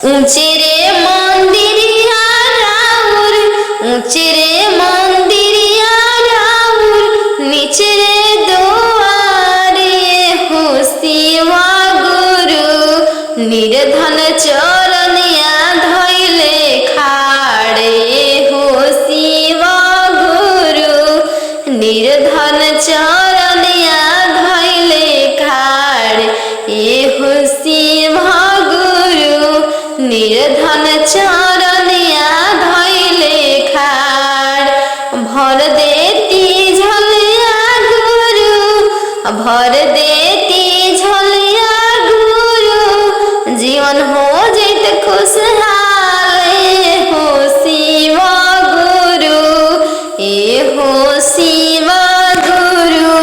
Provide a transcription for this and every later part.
ऊंचे रे मंदिरिया राउर, ऊंचे रे मंदिरिया राउर, नीचे रे दुआरे हो शिवा गुरु। निर्धन चरनिया धइले खाड़े हो शिवा गुरु। निर्धन चरनिया धइले खाड़े हो शिवा गुरु। निर्धन चरनिया धइले खाड़। भर देती झलिया गुरु, भर देती झलिया गुरु, जीवन हो जैत खुशहाल हो शिवा गुरु। ए हो शिवा गुरु।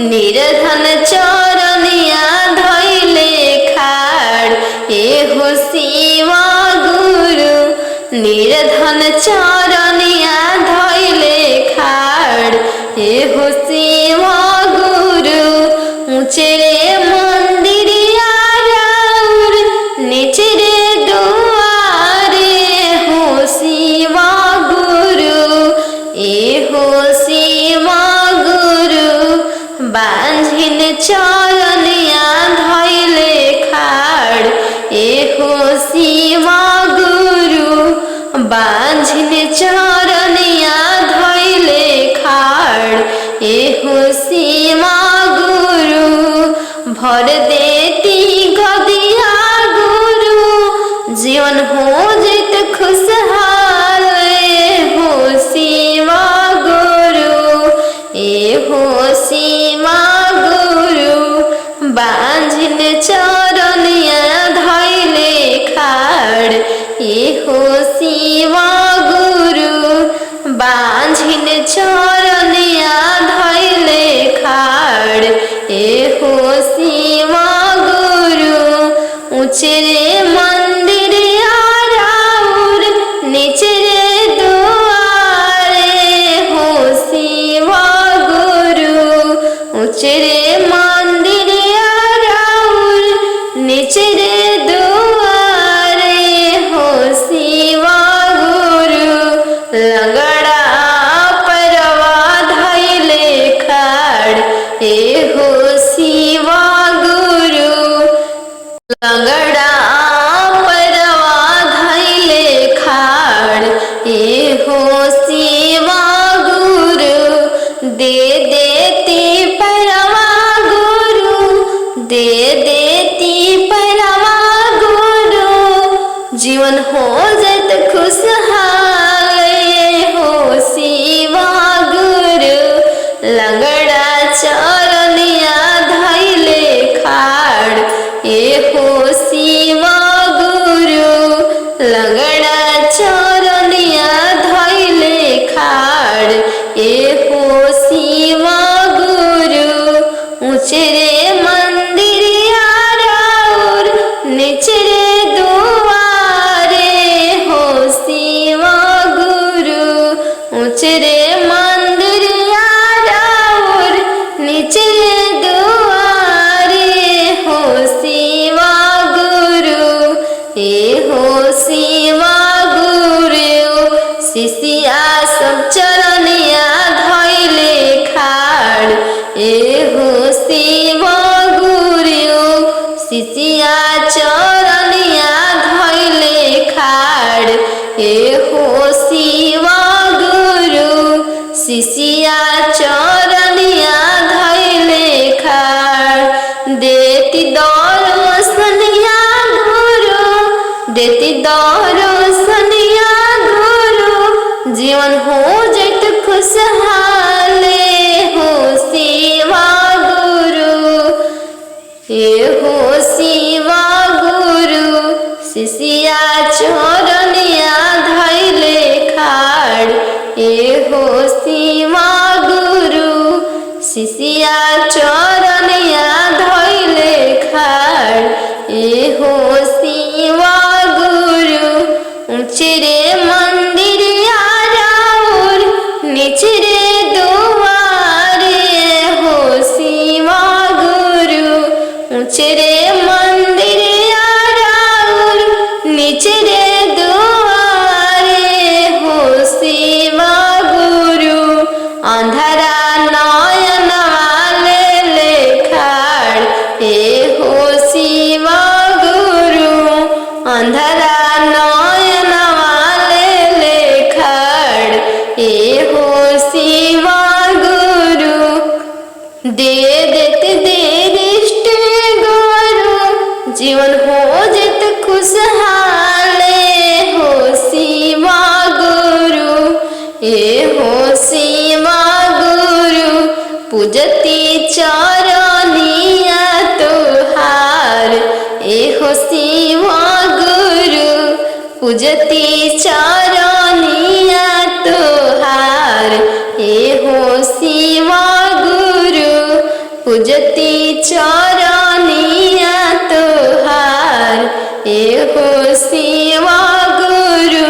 निर्धन चरनिया धइले खाड़ ए हो शिवा गुरु। निर्धन चरनिया धइले खाड़ ए हो शिवा गुरु। ऊंचे रे मंदिरिया राउर, नीचे रे दुआरे हो शिवा गुरु। ए हो शिवा गुरु। बांझिन चरनिया धइले खाड़ ए हो शिवा गुरु। बांझिन चरनिया धइले खाड़ ए हो शिवा गुरु। भर देती गदिया गुरु, जीवन हो जैत खुशहाल हो शिवा गुरु। ए हो शिवा गुरु। बांझिन चरनिया धइले खाड़ ए हो शिवा गुरु। बांझिन चरनिया धइले खाड़ ए हो शिवा गुरु। ऊंचे रे मंदिरिया राउर, नीचे रे दुआरे हो शिवा गुरु। ऊंचे रे मंदिरिया राउर, नीचे रे दुआरे हो शिवा गुरु। लगड़ा परवा धइले खाड़ ए हो शिवा गुरु। लगड़ा परवा धइले खाड़ ए हो शिवा गुरु। दे देती परवा गुरु, दे देती परवा गुरु, जीवन हो जैत खुशहाल हो शिवा गुरु। लगड़ा चरनिया धइले खाड़ ए हो शिवा गुरु। लगड़ा चरनिया धइले खाड़ ए हो शिवा गुरु। ऊंचे रे मंदिरिया राउर, नीचे रे दुआरे हो शिवा गुरु। ऊंचे रे मंदिरिया राउर, नीचे रे दुआरे हो शिवा गुरु। ए हो शिवा गुरु। शिष्या सब चरनिया धइले खाड़ ए हो शिवा गुरु। शिष्या चरनिया धइले खाड़ ए हो शिवा गुरु। शिष्या चरनिया धइले खाड़। देती दर्शनिया गुरु, देती दर्शनिया गुरु, जीवन हो जैत खुशहाल हो शिवा गुरु। ए हो शिवा गुरु। शिष्या चरनिया धइले खाड़ ए हो शिवा गुरु। शिष्या चरनिया धइले खाड़ ए हो शिवा गुरु। ऊंचे रे मंदिरिया राउर, नीचे रे दुआरे हो शिवा गुरु। ऊंचे रे मंदिरिया राउर, नीचे अंधरा नयनवा ले खड़ ए हो शिवा गुरु दे देते दे दृष्ट गुरु जीवन हो जित खुशहाल हो शिवा गुरु ए हो शिवा गुरु पूजती चरनिया तुहार ए हो शिवा गुरु पूजती चरनिया तुहार ए हो शिवा गुरु पूजती चरनिया तुहार ए हो शिवा गुरु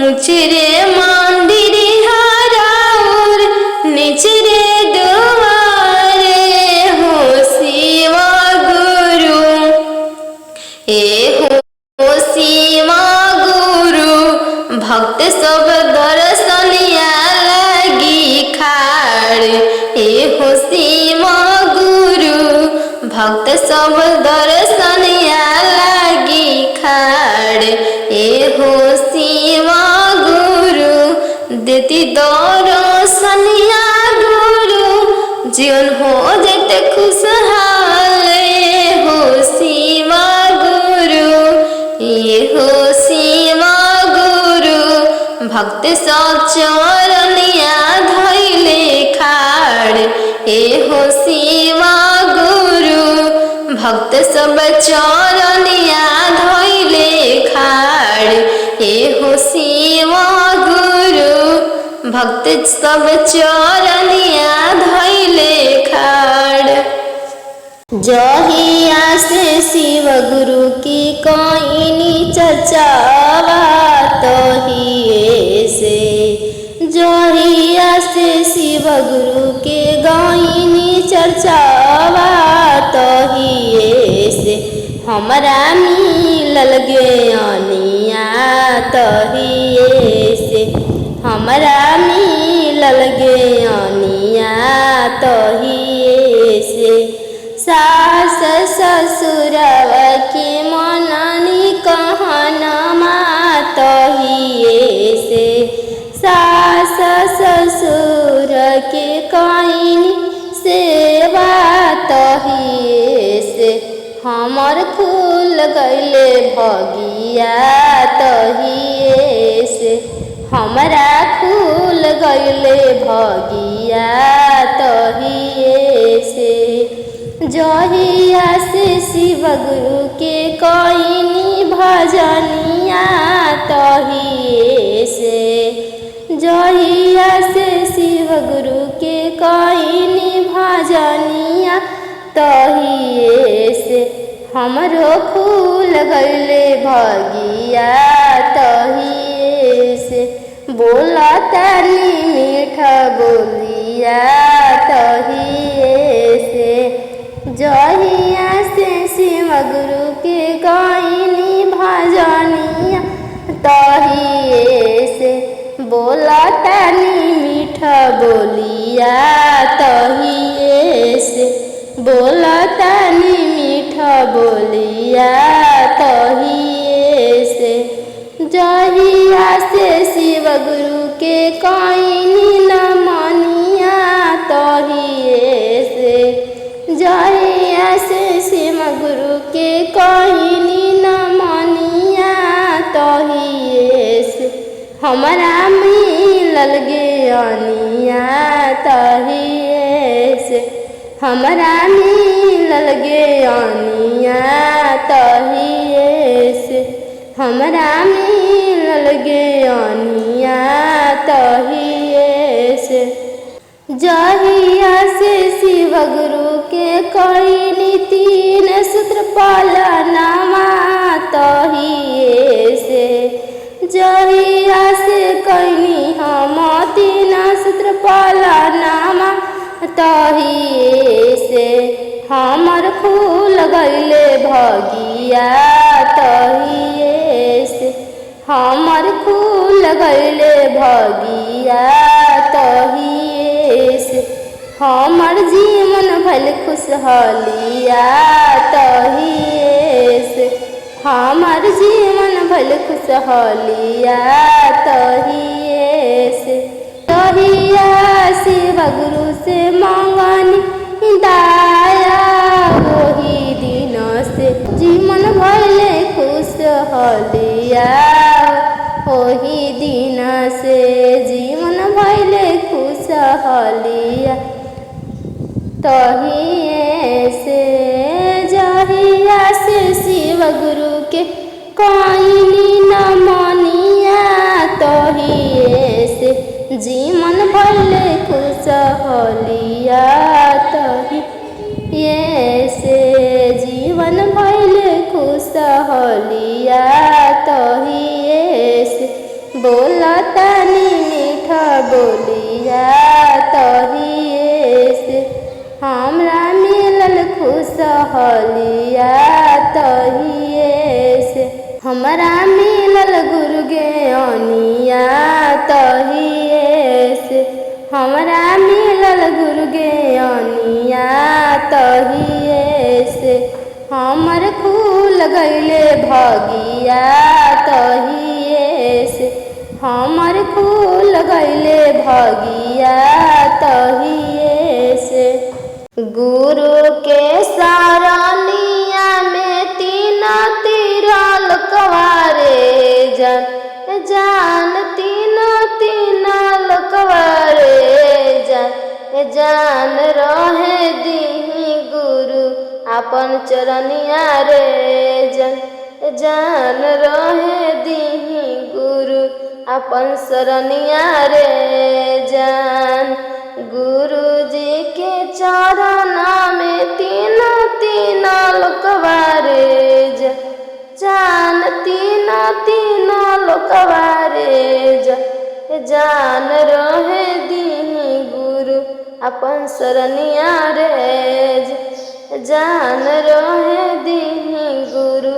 ऊंचरे मंदिर हराउर निचरे दुआरे हो शिवा गुरु ए हो शिवा गुरु भक्त सब दर्शनिया लगी खाड़ ए हो शिवा गुरु भक्त सब दर्शनिया लगी खाड़ ए हो शिवा गुरु देती दर्शनिया गुरु जीवन हो जत खुशहाल हो शिवा गुरु ये हो शिवा गुरु भक्त सब चरनिया धैले खाड़ ए हो शिवा गुरु भक्त सब चरनिया धैले खाड़ ए हो शिवा गुरु भक्त सब चरनिया धैले खाड़ जहिया से शिव गुरु की कईनी चर्चावा तहिए से जहिया से शिव गुरु के गईनी चर्चावा तहिए से हमरा मिलल ज्ञानिया तहिए से हमरा मिलल ज्ञानिया तहिए से सास ससुरवा के मननी कहनमा तहिए से सास ससुर के कईनी सेवा तहिए से हमर खुल गईले भगिया तहिए से हमरा खुल गईले भगिया तहिए से जहिया से शिव गुरु के कईनी भजनिया तहिए से जहिया से शिव गुरु के कईनी भजनिया तहिए से हमरो खुल गईले भगिया तहिए से बोला तानी मीठा बोलिया तहिए से जहिया से शिव गुरु के गईनी भजनिया तहिए से बोला तानी मीठा बोलिया तहिए से बोला तानी मीठा बोलिया तहिए से जहिया से शिव गुरु के कईनी नमनिया तहिए से जहिया से शिव गुरु के कईनी नमनिया तहिए से हमरा मिलल ज्ञानिया तहिए से हमरा मिलल ज्ञानिया तहिए से हमरा मिलल ज्ञानिया तहिए से जहिया से शिव गुरु के कईनी तीन सूत्र पालनमा तहिए से जहिया से कईनी हम तीन सूत्र पालनमा तहिए से हमर खुल गईले भगिया तहिए से हमर खुल गईले भगिया तहिए से हमर जीवन भल खुशहालिया तहिए से हमर जीवन भइल खुशहालिया तहिए से शिव गुरु से मांगनी दाया वही दिन से जीवन भइल खुशहालिया वही दिन से जीवन भइल खुशहालिया तहिए से जहिया से शिव गुरु के कहीं न मनिया तहिए से जीवन भइल खुशहालिया तहिए से जीवन भइल खुशहालिया तहिए से बोलतानी मीठा बोलिया तहिए से हमरा मिलल खुशहालिया तहिए से हमरा मिलल गुरु ज्ञानिया तहिए से हमरा मिलल गुरु ज्ञानिया तहिए से हमर खुल गइले भगिया तहिए से हमर खुल गइले भगिया तहिए से गुरु के सरनिया में तीन तीरल कवारे जान तीन लकवारे जान रहे दीही गुरु अपन चरनिया रे जान रहे दीही गुरु अपन शरणिया रे जान गुरु जी के चरण में तीन लोकवारे जान तीन लोकवारे जान रहे दीही गुरु अपन शरणिया रे जान रहे दीही गुरु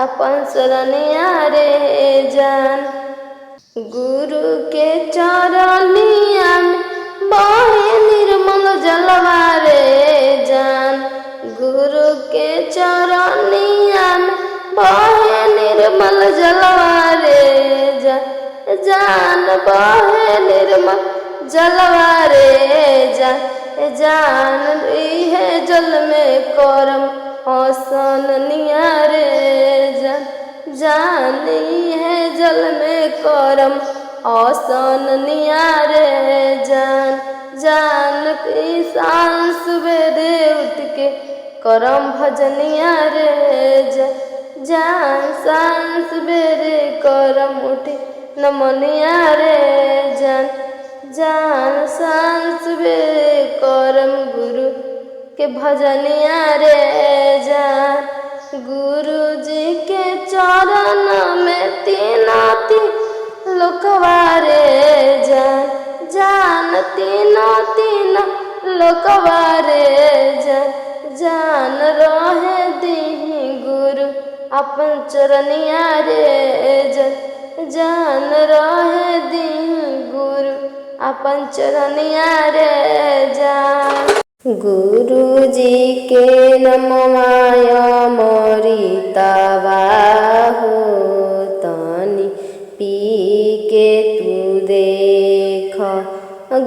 अपन शरणिया रे जान गुरु के चरनिया में बहे निर्मल जलवा रे जान गुरु के चरनिया में बहे निर्मल जलवा रे जान बहे निर्मल जलवा रे जान इहे जल में करम हसन नियारे जान इहे जल में करम आसन नियारे जान की शान सवेरे उठ के करम भजनिया रे जान शान सवेरे करम उठे नमनिया रे जान शान सवेरे करम गुरु के भजनिया रे जान गुरु जी के चरण में तीन लोकवारे जान तीन लोकवारे जान रहे दीही गुरु अपन चरनिया रे जान रहे दीही गुरु अपन चरनिया रे जान गुरु जी के नमवाया मरितवा हो तनी पी के तू देख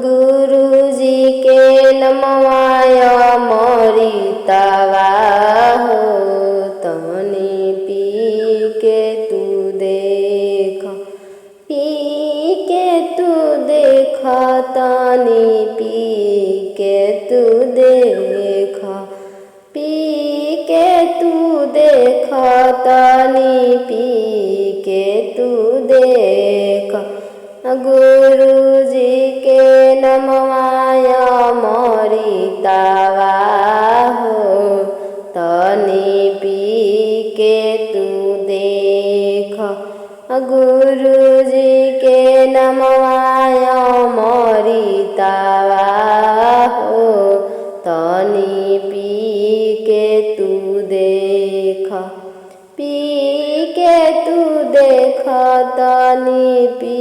गुरु जी के नमवाया मरितवा हो तनी पी के तू देख पी के तू देख तनी पी के तू देख पी के तू देख तनी पी के तू देख गुरु जी के नमवाया मरितवा हो तनी पी के तू देख गुरु जी के नमवाया मरितवा हो तनी पी के तू देख पी के तू देख तनी पी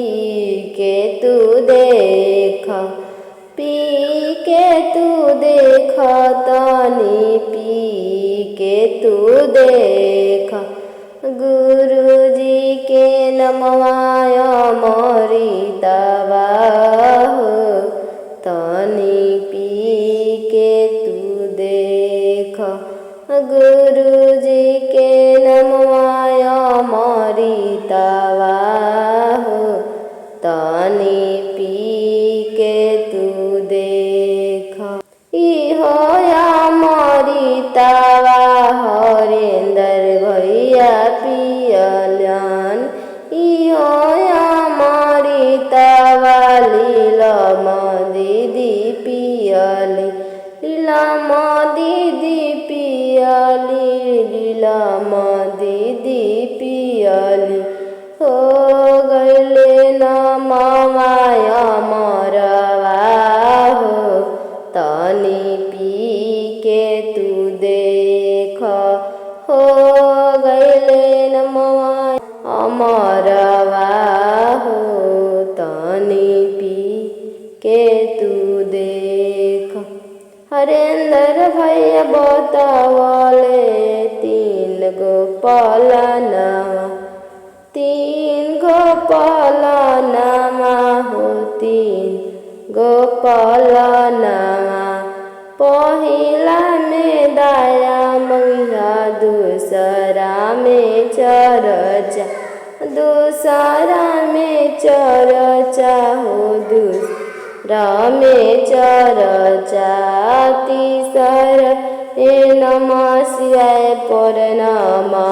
के तू देख पी के तू देख तनी पी के तू देख गुरु जी के अमृतवा हो तनी पी के तू देखा। इहो अमृतवा हरेंद्र भैया पियलन, इहो अमृतवा लीलम दीदी पियली, लीलम दीदी पियली, लीलम दीदी पियली। हो गइले नमवा अमरवा हो तनी पी के तू देख। हो गइले नमवा अमरवा हो तनी पी के तू देख। हरेंद्र भैया बतावले 3 गो पलनवा, 3 गो पलनवा हो 3 गो पलनवा। पहिला में दाया मंगिया, दूसरा में चरचा, दूसरा में चरचा हो दूसरा में चरचा। तीसरा नमः शिवाय परनामा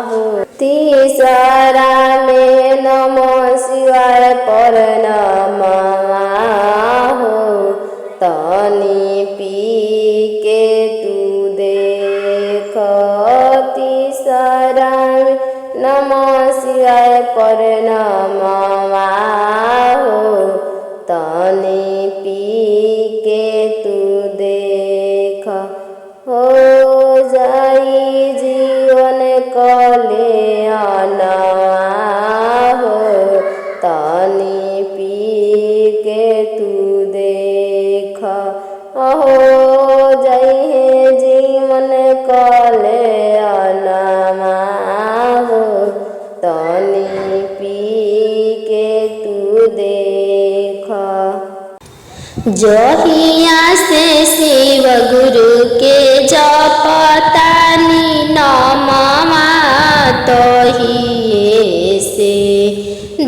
हो, तीसरा में नमः शिवाय परनामा हो तनी पी के तू देख। तीसरा में नमः शिवाय परनामा हो तनी पी के तू देख। हो जाई जीवन कल्याणवा हो तनी पी के तू देख। हो जाई जीवन कल्याणवा हो तनी पी के तू देख। जहिया से शिव गुरु के जपतानी नमवा तहिए से,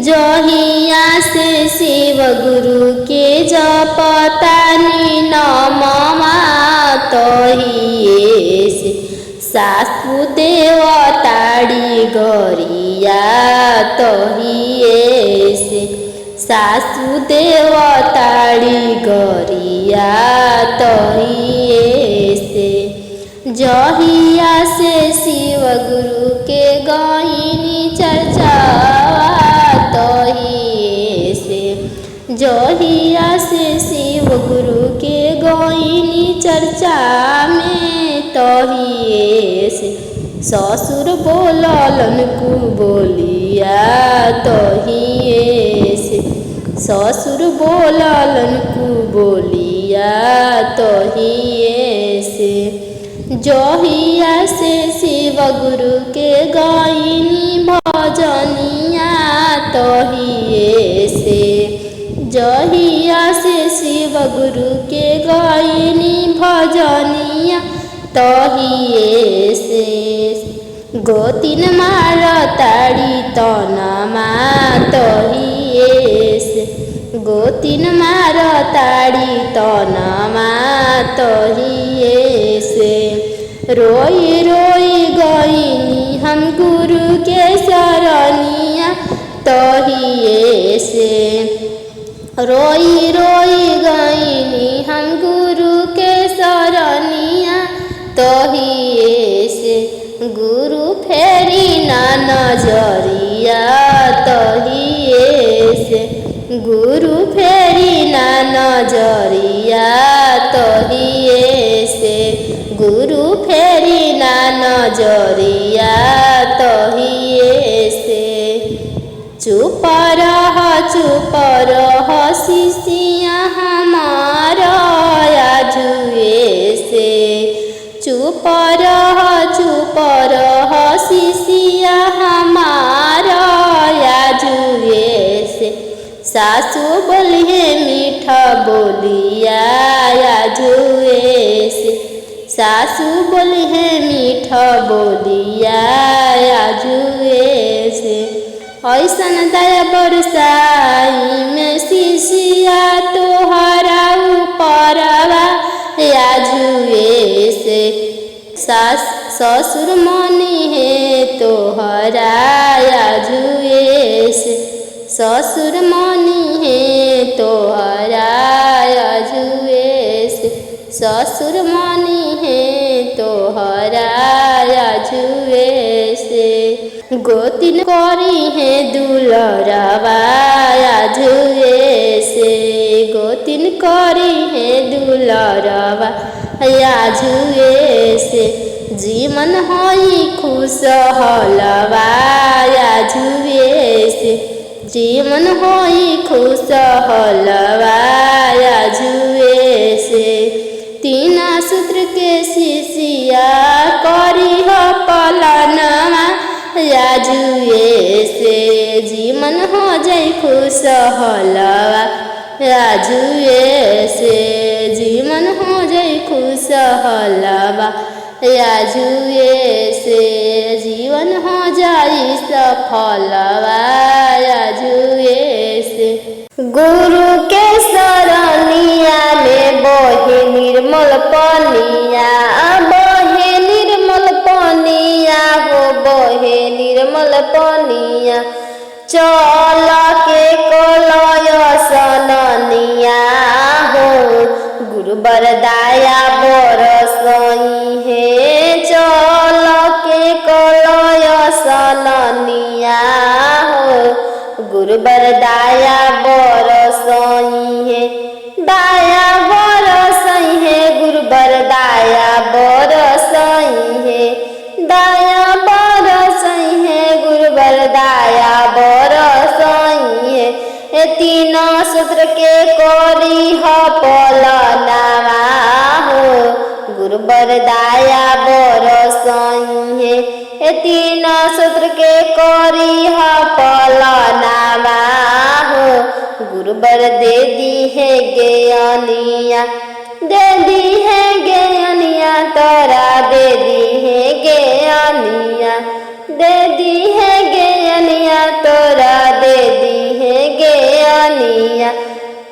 जहिया से शिव गुरु के जपतानी नमवा तहिए से। सासु देवताड़ी गरिया तहिए से, सासु देवताड़ी गरिया तहिए से। जहिया से शिव गुरु के गईनी चर्चा तहिए से, जहिया से शिव गुरु के गईनी चर्चा में तहिए से। ससुर बोललन कु बोलिया तहिए से, ससुर बोललन कु बोलिया तहिए से। जहिया से शिव गुरु के गईनी भजनिया तहिए से, जहिया से शिव गुरु के गईनी भजनिया तहिए से। गोतिन मारताड़ी तनमा तहिए से, गोतिन मारताड़ी तनमा तहिए से। रोई रोई गईनी हम गुरु के शरणिया तहिए से, रोई रोई गईनी हम गुरु के शरणिया तहिए से। गुरु फेरी ना नजरिया तहिए से, गुरु फेरी ना नजरिया तहिए से, गुरु फेरी ना नजरिया तहिए से। चुप रह शिष्या हमारा आजुए से, चुप रह शिष्या हमारा आजुए से। सासु बोलिए मीठा बोलिया आजुए से, सासु बोलिए मीठा बोलिया आजुए ऐसन दया बरसाई में शिशिया तोहरा ऊपरवा आजुए से सास ससुर मनी है तोहरा आजुए से ससुर मनी है तोहरा आजुए से ससुर मनी है तोहरा आजुए से गोतिन करी है दुलरवा आजुए से गोतिन करी है दुलरवा आजुए से जीवन होई खुश हलवा आजुए से जीवन होई खुश हलवा आजुए से तीना सूत्र के शिशिया करी हो पलनवा आजुए से जीवन हो जाई खुश हलवा आजुए से जीवन हो जाई खुश हलवा आजुए से जीवन हो जाई सफलवा आजुए से गुरु के शरणिया में बहे निर्मल पनिया बहे निर्मल पनिया हो बहे निर्मल पनिया चल के कलय सननिया हो गुरु बरदाया बरसई है चल के कलय सननिया हो गुरु बरदाया बरसई है दाया बरसई है गुरु बरदाया बरसई है दाया बरसई है गुरु बरदाया बरसई है तीन सूत्र के कोरी हो पलनावा हो गुरु बरदाया बरसई है तीन सूत्र के कोरी हो पलनावा हो गुरु बर दे दी है ज्ञानिया दे दी है ज्ञानिया तोरा दे दी है ज्ञानिया दे दी है ज्ञानिया तोरा दे दी है ज्ञानिया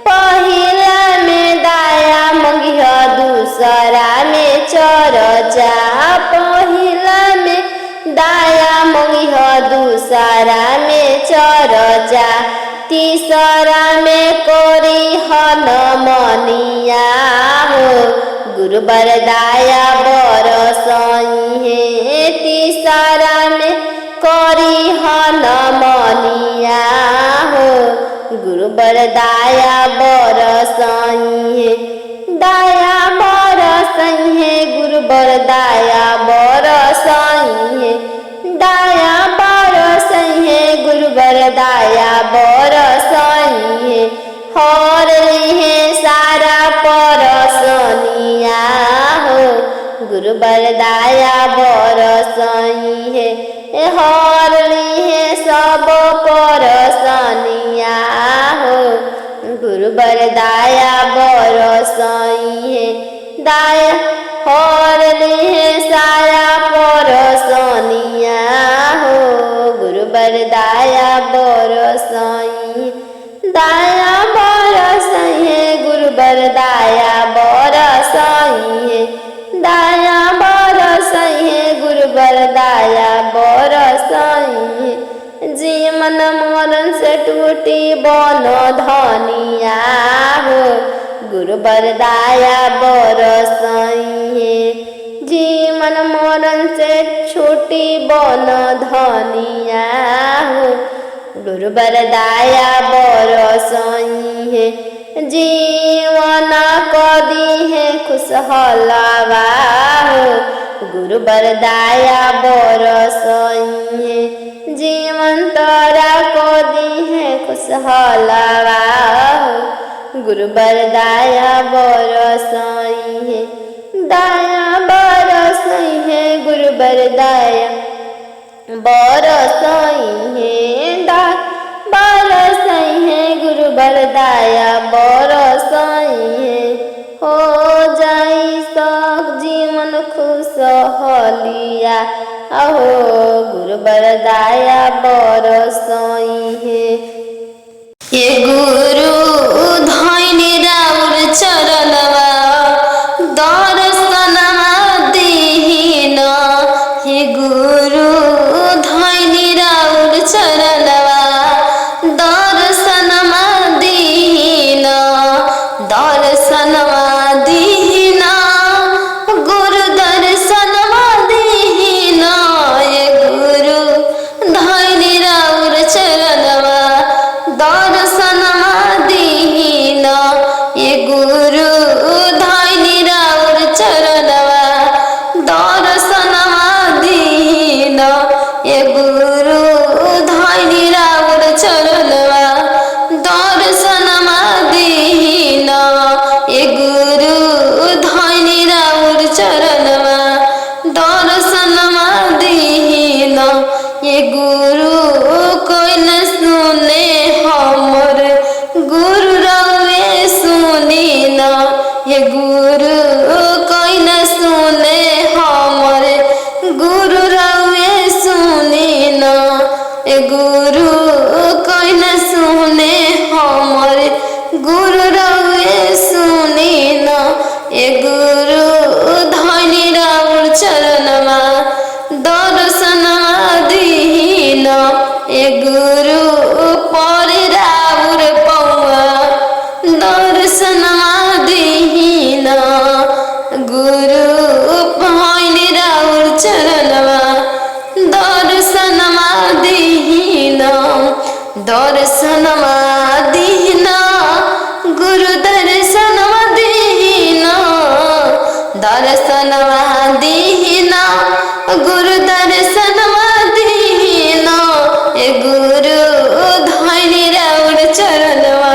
पहिला में दाया मंगिया दूसरा में चरचा पहिला में दाया मंगिया दूसरा में चरचा तीसरा में कोरी हन मनिया हो गुरु बरदाया बरसई है तीसरा में कोरी हन मनिया हो गुरु बरदाया बरसई है दाया बरसई है गुरु बरदाया बरसई है दाया बरसई है गुरु बरदाया बरसई है हर है सारा परसनिया हो गुरु बरदाया बरसई है हर है सब परसनिया हो गुरु बरदाया बरसई है दाया हर है सारा परसनिया हो गुरु बरदाया बरसई दाया बरसई है गुरु बरदाया बरसई है दाया बरसई है गुरु बरदाया बरसई है जीवन मरण से टूटी बन धनिया हो गुरु बरदाया बरसई है जीवन मरण से छूटी बन धनिया हो गुरु बरदाया बरसई है जीवन कदी है खुशहलवा हो गुरु बरदाया बरसई है जीवन तोरा कदी है खुशहलवा हो गुरु बरदाया बरसई है दाया बरसई है गुरु बरदाया बरसई है दा बरसई है गुरु बरदाया बरसई है हो जाई सब जीवन खुशहलिया अहो गुरु बरदाया बरसई है। ये गुरु धैनी राउर चरणवा दर्शनमा दीन। हे गुरु धैनी राउर चरणवा दर्शनमा दीन। दर्शनमा दीन गुरु दर्शनमा दीन। ये गुरु धैनी राउर चरणवा दर्शनमा दीन। ये गुरु धैनी राउर चरणवा दर्शनमा दीन। ये गुरु धैनी राउर चरणवा दर्शनमा दीन। ये गुरु धैनी राउर चरणवा दर्शनमा दीन। ये गुरु कोई न सुने हमर गुरु रवे सुनी न। ये गुरु कोई न सुने हमर गुरु रवे सुनी न। ये गुरु कोई न सुने हमर गुरु रवे सुनी न। ये गुरु धैनी राउर चरणवा दर्शनमा दीन। ये गुरु परि राउर पौआ दर्शनमा दीन। गुरु धैनी राउर चरणवा दर्शनमा दीन। दर्शनमा दीन गुरु दर्शनमा दीन। दर्शनमा दीन गुरु दर्शनमा दीन। ये गुरु धैनी राउर चरणवा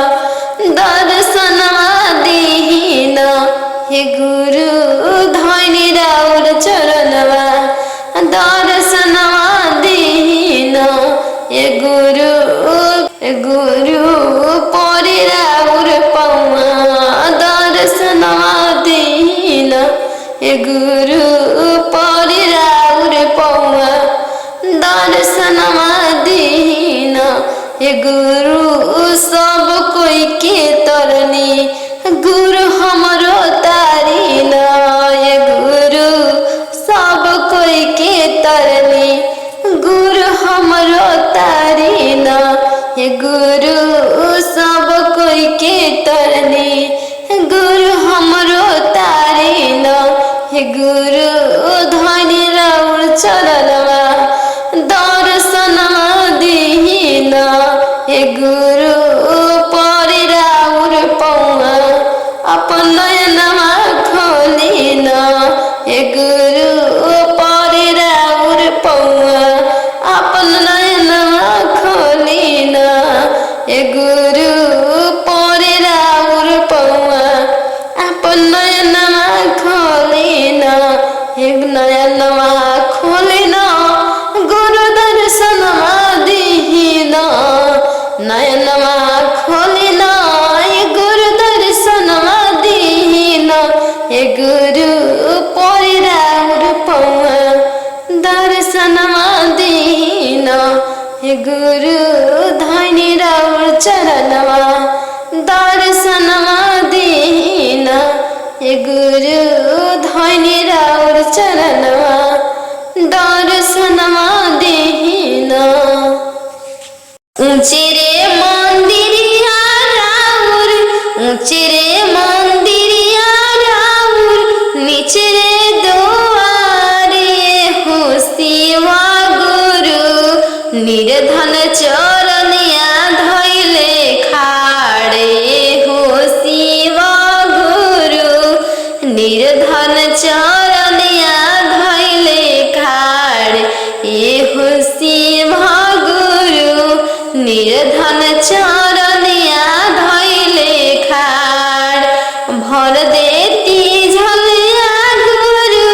दर्शनमा दीन। ये गुरु धैनी राउर चरणवा दर्शनमा दीन। ये गुरु परि राउर पौआ दर्शनमा दीन। ये गुरु परि राउर पौआ दर्शनमा दीन। ये गुरु सब कोई के तरनी गुरु हमरो तारीन। ये गुरु सब कोई के तरनी गुरु हमरो तारीन। ये गुरु सब कोई के तरनी गुरु हमरो तारीन। ये गुरु धैनी राउर चरणवा दर्शनमा दीन। ये गुरु परि राउर पौआ अपन नयनमा खोलिन। ये गुरु परि राउर पौआ अपन नयनमा खोलिन। ये गुरु परि राउर पौआ अपन नयनमा खोलिन। ये नयनमा खोलिन गुरु दर्शनमा दीन। नयनमा खोलिन ये गुरु दर्शनमा दीन। ये गुरु परि राउर पौआ दर्शनमा दीन। ये गुरु धैनी राउर चरणवा दर्शनमा दीन। ये गुरु धैनी राउर चरणवा दर्शनमा दीन। ऊंचे रे मंदिरिया राउर ऊंचे रे मंदिरिया राउर नीचे रे दुआरे हो शिवा गुरु निर्धन चरनिया धैले खाड़े हो शिवा गुरु निर्धन चरनिया धैले खाड़े हो शिवा गुरु निर्धन चरनिया धैले खाड़। भर देती झलिया गुरु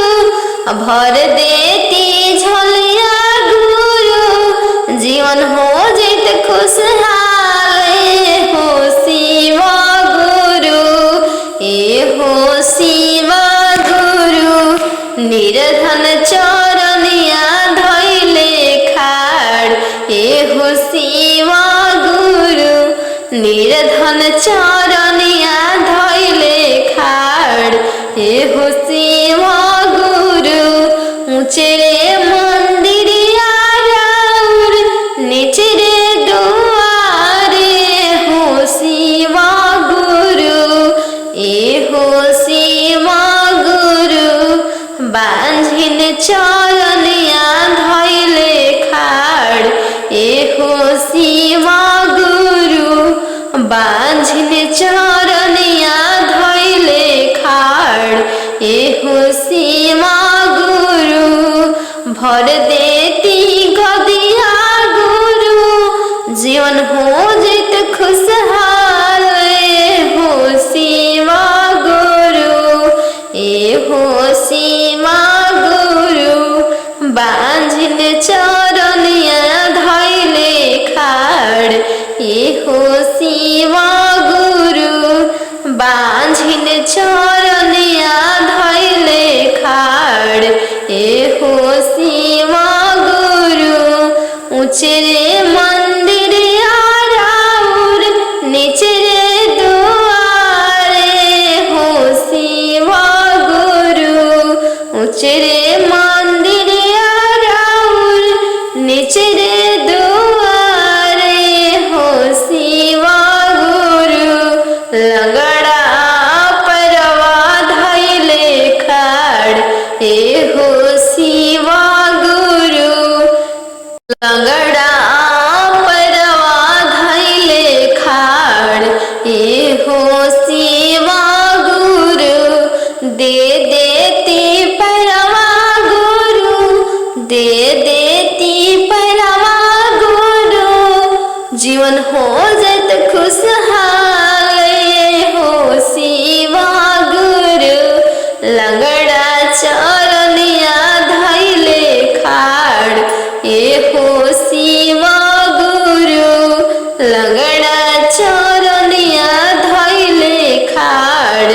भर देती झलिया गुरु जीवन हो जित खुशहाल हो शिवा गुरु। ए हो शिवा गुरु निर्धन चरनिया शिवा गुरु निर्धन चरनिया धैले खाड़ एहो शिवा गुरु ऊंचे रे मंदिरिया राउर नीचे रे दुआरे हो शिवा गुरु एहो शिवा गुरु बांझिन चरनिया धैले खाड़ एहो शिवा गुरु बांझिन चरनिया धैले खाड़ एहो शिवा गुरु भर देती गदिया गुरु जीवन हो जित खुशहाल एहो शिवा गुरु एहो शिवा गुरु बांझिन चरनिया धैले खाड़ एहो शिवा गुरु बांझिन चरनिया धैले खाड़ एहो शिवा गुरु ऊंचे रे मंदिरिया राउर नीचे रे दुआरे हो शिवा गुरु ऊंचे रे मंदिरिया राउर नीचे रे दुआरे हो शिवा गुरु लगड़ा परवा धैले खाड़ एहो शिवा गुरु लगड़ा परवा धैले खाड़ एहो शिवा गुरु दे देती परवा गुरु दे देती परवा गुरु जीवन हो जत खुशहाल हो शिवा गुरु लगड़ा चरनिया धैले खाड़ एहो शिवा गुरु लगड़ा चरनिया धैले खाड़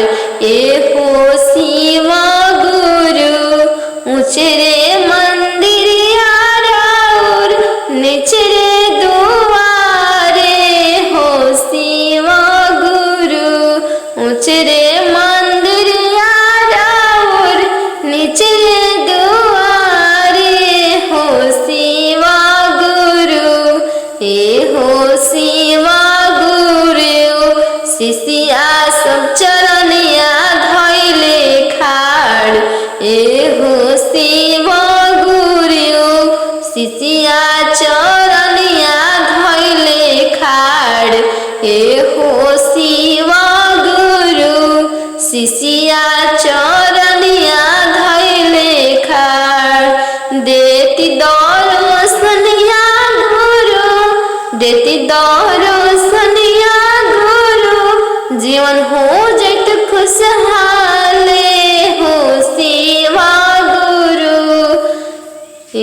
एहो शिवा गुरु ऊंचे रे मंदिरिया राउर नीचे रे दुआरे हो शिवा गुरु ऊंचे रे मंदिरिया राउर नीचे रे दुआरे हो शिवा गुरु एहो शिवा गुरु शिष्या सब चरनिया धैले खाड़ एहो शिवा गुरु शिष्या चरनिया धैले खाड़ एहो शिवा गुरु शिष्या चरनिया धैले खाड़ देती दर्शनिया गुरु देती दर्शनिया गुरु जीवन हो जत खुशहाल हो शिवा गुरु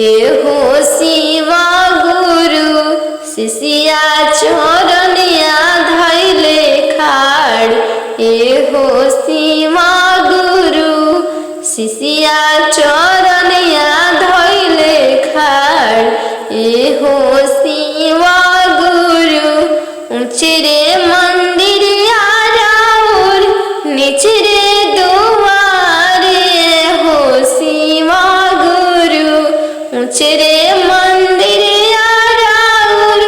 एहो शिवा गुरु शिष्या चरनिया धैले खाड़ एहो शिवा गुरु शिष्या चरनिया धैले खाड़ एहो शिवा गुरु ऊंचे रे मंदिरिया राउर नीचे रे दुआरे हो शिवा गुरु ऊंचे रे मंदिरिया राउर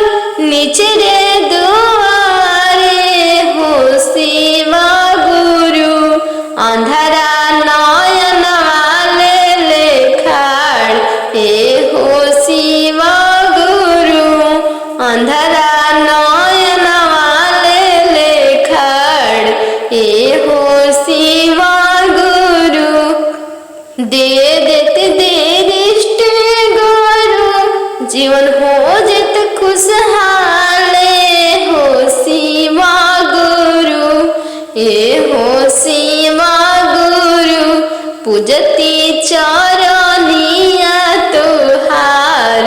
नीचे रे दुआरे हो शिवा गुरु अंधारा नयन वाले लेखाड़ एहो शिवा गुरु अंधारा नयन वाले लेखाड़ एहो शिवा गुरु दे देते दे दृष्टि गुरु जीवन हो जित खुशहाल हो शिवा गुरु एहो शिवा गुरु पूजती चरनिया तोहार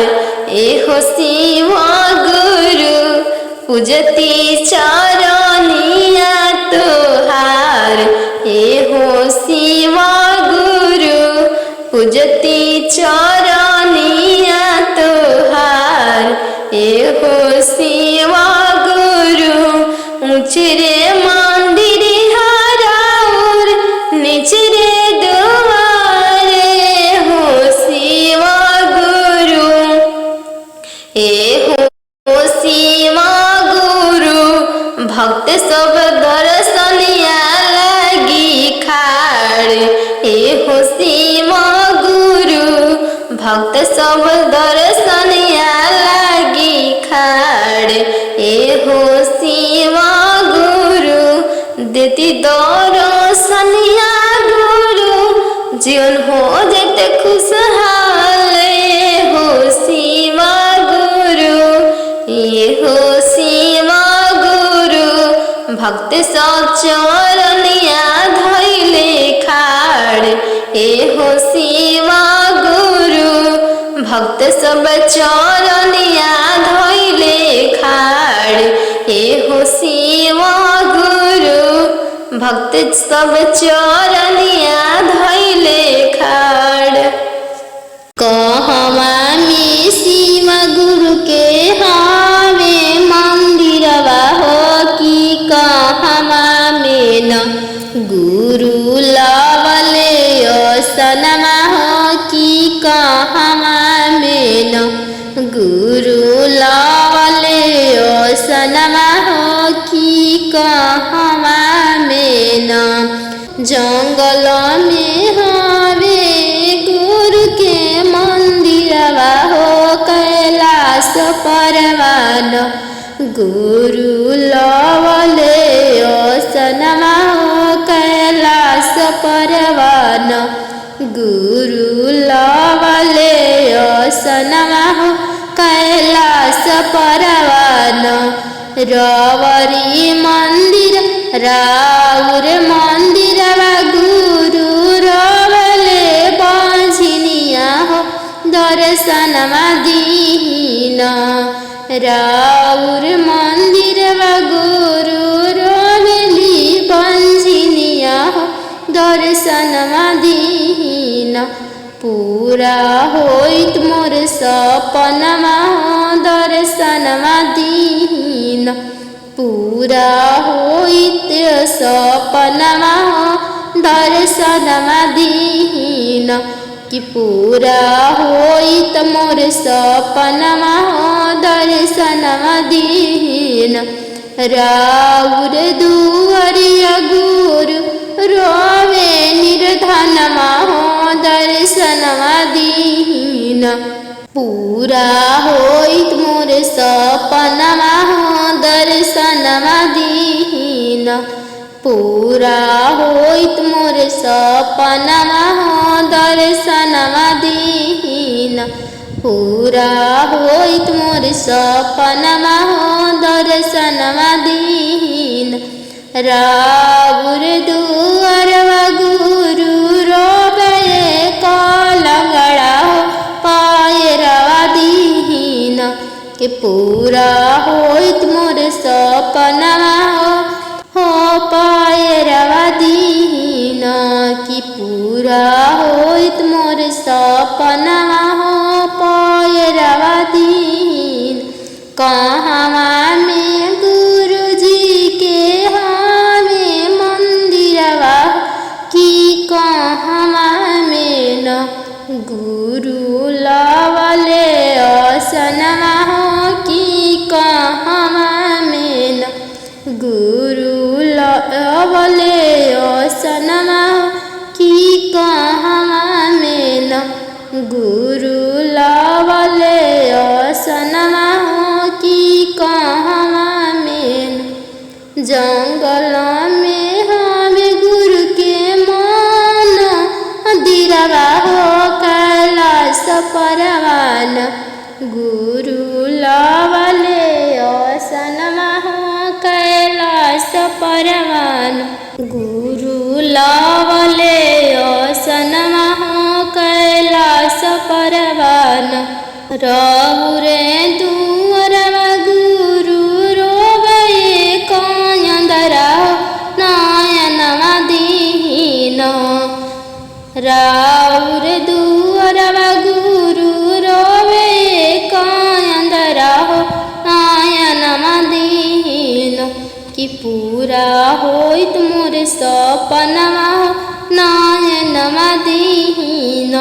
एहो शिवा गुरु पूजती चरनिया तोहार एहो शिवा गुरु पूजती चरनिया तोहार एहो ऊंचरे मंदिर हराउर निचरे दुआरे हो शिव गुरु। ए हो शिव गुरु भक्त सब दर्शनिया लगी खाड़। ए हो शिव गुरु भक्त सब दर्शनिया लगी खाड़। ए हो शिव गुरु देती दर्शनिया गुरु जीवन हो जाते खुशहाल। ए हो शिव गुरु ये हो शिव गुरु भक्त सब चरनिया धैले खाड़। ए हो शिव गुरु भक्त सब चरनिया धैले खाड़। ए हो शिव गुरु भक्त सब चरनिया धैले खाड़। कहवा में शिव गुरु के हावे मंदिरवा हो कि कहवा में न गुरु लवले सनमा हो कि कहवा में न गुरु लवले सनमा हो कि कहवा में न जंगल में हावे गुरु के मंदिरवा हो कैलाश परवान गुरु लवले सनमा हो कैलाश परवान गुरु लवले सनमा हो कैलाश परवान। रवरी मंदिर राउर मंदिरवा गुरु रवले बांझिनिया हो दर्शनमा दीन। राउर मंदिरवा गुरु रवली बांझिनिया हो दर्शनमा दीन। पूरा होइत मोर सपनमा हो दर्शनमा दीन। पूरा होइत सपनमा हो दर्शनमा दीन। कि पूरा होइत मोर सपनमा हो दर्शनमा दीन। राउर दुआरिया गुरु रोवे निर्धनमा हो दर्शनमा दीन। पूरा होइत मोर सपनमा हो दर्शनमा दीन। पूरा होइत मोर सपनमा हो दर्शनमा दीन। पूरा होइत मोर सपनमा हो दर्शनमा दीन। राउर दुआरवा गुरु रोवे कालगड़ा हो पायरवा दीन। कि पूरा होइत मोर सपनमा हो पायरवा दीन। कि पूरा होइत मोर सपनमा हो पायरवा दीन। कहवा में गुरु जी के हावे मंदिरवा कि कहवा में न गुरु लवले सनमा हो कि कहवा में न गुरु लवले सनमा हो कि कहवा में न गुरु लवले सनमा हो कि कहवा में न। जंगल में हवे गुरु के मंदिरवा हो कैलाश परवान गुरु लवले सनमा हो कैलाश परवान गुरु लवले सनमा हो कैलाश परवान। रहुरे दुआरवा गुरु रोवे कायंदरा नयनमा दीन। राउर दुआरवा गुरु रोवे कायंदरा नयनमा दीन। कि पूरा होइत मोर सपनमा हो नयनमा दीन,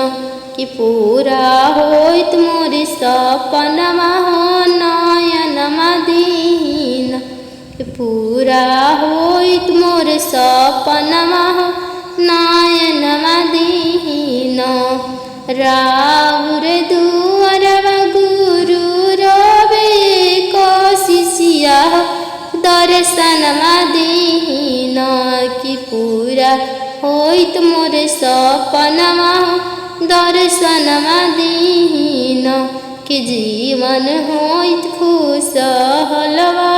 कि पूरा होइत मोर सपनमा हो नयनमा दीन, कि पूरा होइत मोर सपनमा हो नयनमा दीन। राउर दुआरवा गुरु रवे कोशिशिया दर्शनमा दीन, कि पूरा होइत मोर सपनमा दर्शनमा दीन, कि जीवन होइत खुशहलवा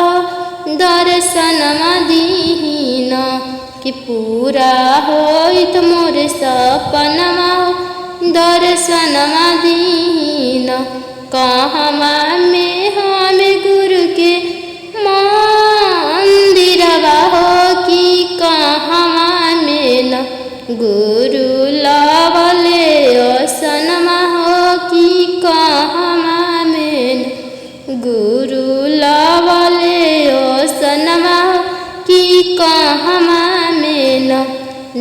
दर्शनमा दीन, कि पूरा होइत मोर सपनमा दर्शनमा दीन। कहमा में हमें गुरु के मंदिरवा हो कि कहमा में न गुरु लावले असनमा हो कि कहमा में न गुरु लावले असनमा हो कि कहमा में न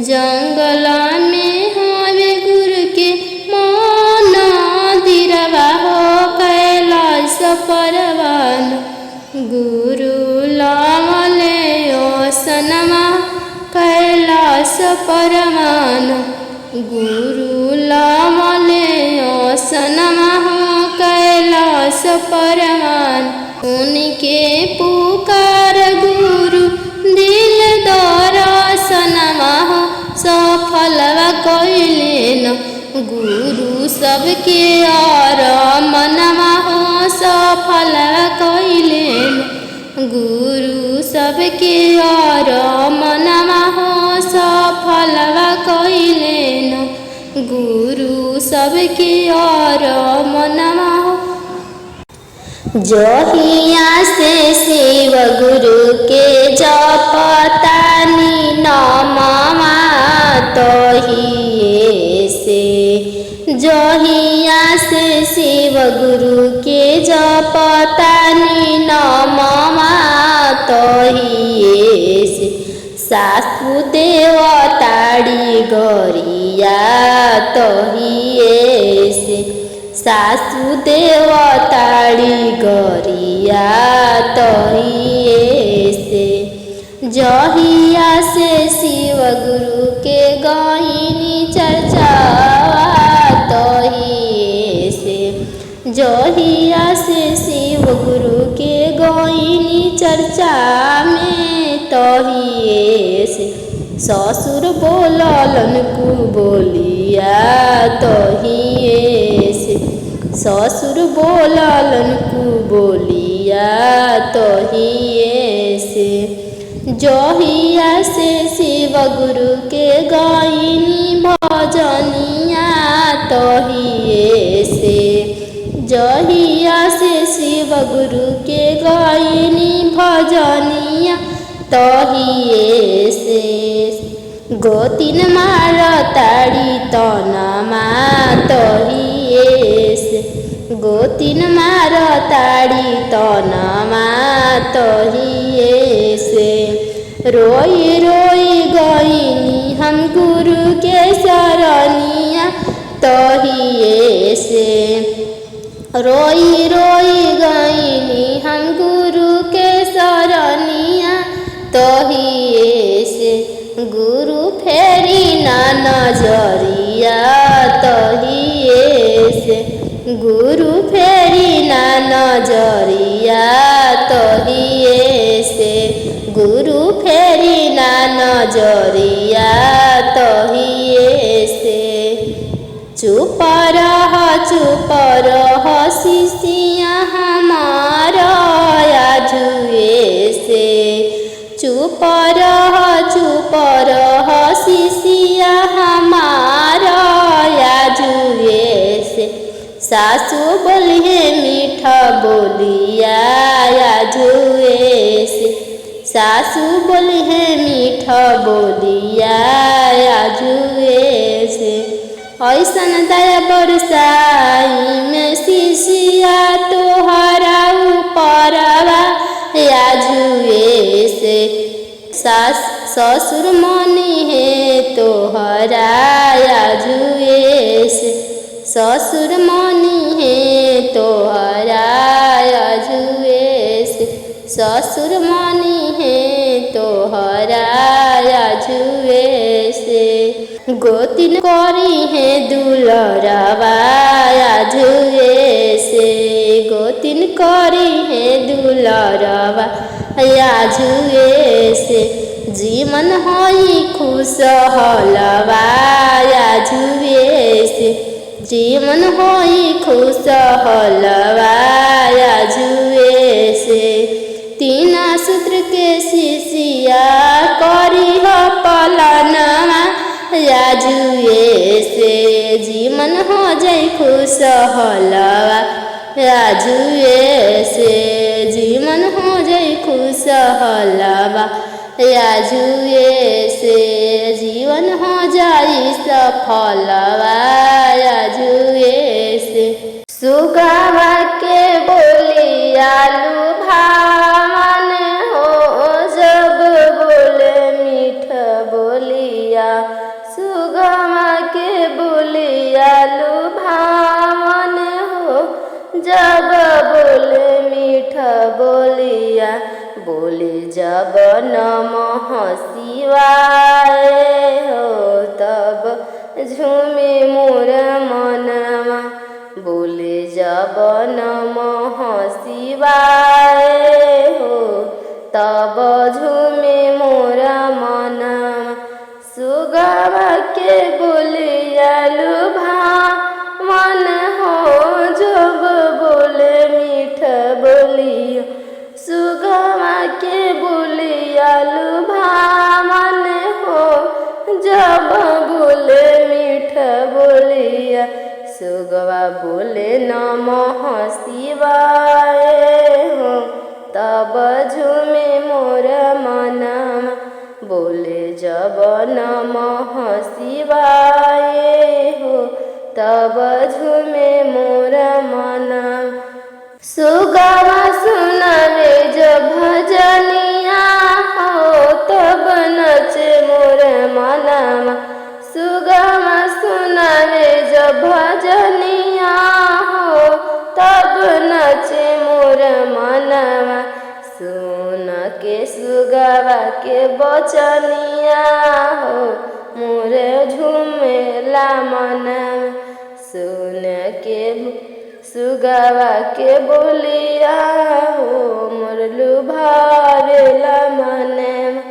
जंगल में हमें गुरु के मंदिरवा हो कैलाश परवान गुरु लावले असनमा कैलाश परमान गुरु लावले असनमा कैलाश परमान। उनके पुकार गुरु दिल दर्शनमा सफलवा कैलेन, गुरु सबके मनवा हो सफलवा कैलेन, गुरु सबके मनवा हो सफलवा कैलेन, गुरु सबके मनवा हो। जहिया से शिव गुरु के जपतानी नममा तहिए से, जहिया से शिव गुरु के जपतानी नममा तहिए से, सासु देवताड़ी गरिया तहिए से, सासु देवताड़ी गरिया तहिए से, जहिया से शिव गुरु के गायनी चर्चा तहिए से, जहिया से शिव गुरु के गायनी चर्चा में तहिए से, ससुर बोललन कु बोलिया तहिए से, ससुर बोललन कु बोलिया तहिए से, जहिया से शिव गुरु के गायनी भजनिया तहिए से, जहिया से शिव गुरु के गायनी भजनिया तहिए से, गोतिन मार ताड़ी तनमा तहिए से, गोतिन मार ताड़ी तनमा तहिए से, रोई रोई गईनी हम गुरु के शरणिया तहिए से, रोई रोई गईनी हम गुरु के शरणिया तहिए से, गुरु फेरी ना नजरिया तहिए से, गुरु फेरी ना नजरिया तहिए से, गुरु फेरी ना नजरिया तहिए से, चुप रह शिष्या हमारा आजुए से, चुप रह शिष्या हमारा आजुए से, सासु बोलिए मीठा बोलिया आजुए से, सासु बोलिए मीठा बोलिया आजुए से, ऐसन दया बरसाई में शिष्या तोहरा ऊपरवा आजुए से, सास ससुर मनी है तोहरा जुए से, ससुर मनी है तोहरा जुए से, ससुर मनी है तोहरा जुए से। गोतिन करी है दुलरवा जुए से, गोतिन करी है दुलरवा जुए से। जीवन होई खुश हलवा जुए से, जीवन होई खुश हलवा जुए से। तीन सूत्र के शिष्या करी हो पलनवा जुए से, जीवन हो जाई खुश हलवा जुए से, जीवन हो जाई खुश हलवा जुए से, जीवन हो जाई सफलवा जुए से। सुगावा के बोलिया लुभावन हो, जब बोले मीठ बोलिया। सुगावा के बोलिया लुभावन हो, जब बोले मीठ बोलिया। बोले जब नमः शिवाय हो, तब झूमे मोर मनवा। बोले जब नमः शिवाय हो, तब झूमे मोर मनवा। सुगावा के बोलिया लुभावन हो, जब बोले मीठ बोलिया। सुगावा के बोलिया लुभावन हो, जब बोले मीठ बोलिया। सुगवा बोले नमः शिवाय हो, तब झूमे मोर मनवा। बोले जब नमः शिवाय हो, तब झूमे मोर मनवा। सुगवा सुनावे जब भजनिया हो, तब नचे मोर मनवा। सुगवा सुनावे जब भजनिया हो, तब नचे मोर मनवा। सुन के सुगवा के बचनिया हो, मोर झूमेला मनवा। सुन के सुगवा के बोलिया हो, मोर लुभावेला मनवा।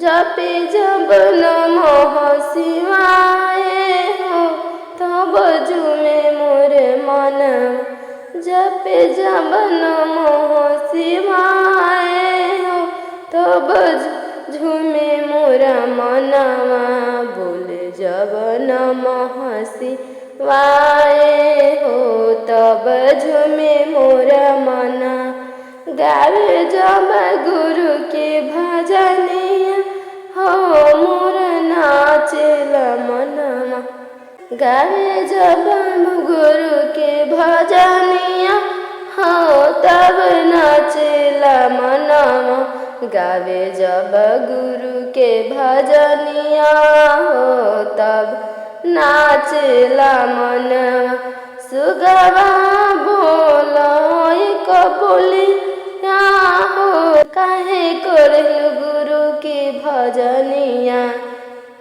जपे जब नमः शिवाय हो, तब झूमे मोर मनवा। जपे जब नमः शिवाय हो, तब झूमे मोर मनवा। बोले जब नमः शिवाय हो, तब झूमे मोर मनवा। गावे जब गुरु के भजनिया हो, मोर नाचेला मनवा। गावे जब गुरु के भजनिया हो, तब नाचेला मनवा। गावे जब गुरु के भजनिया हो, तब नाचेला मनवा। सुगवा बोलो एक बोलिया हो, काहे करलु गुरु के भजनिया।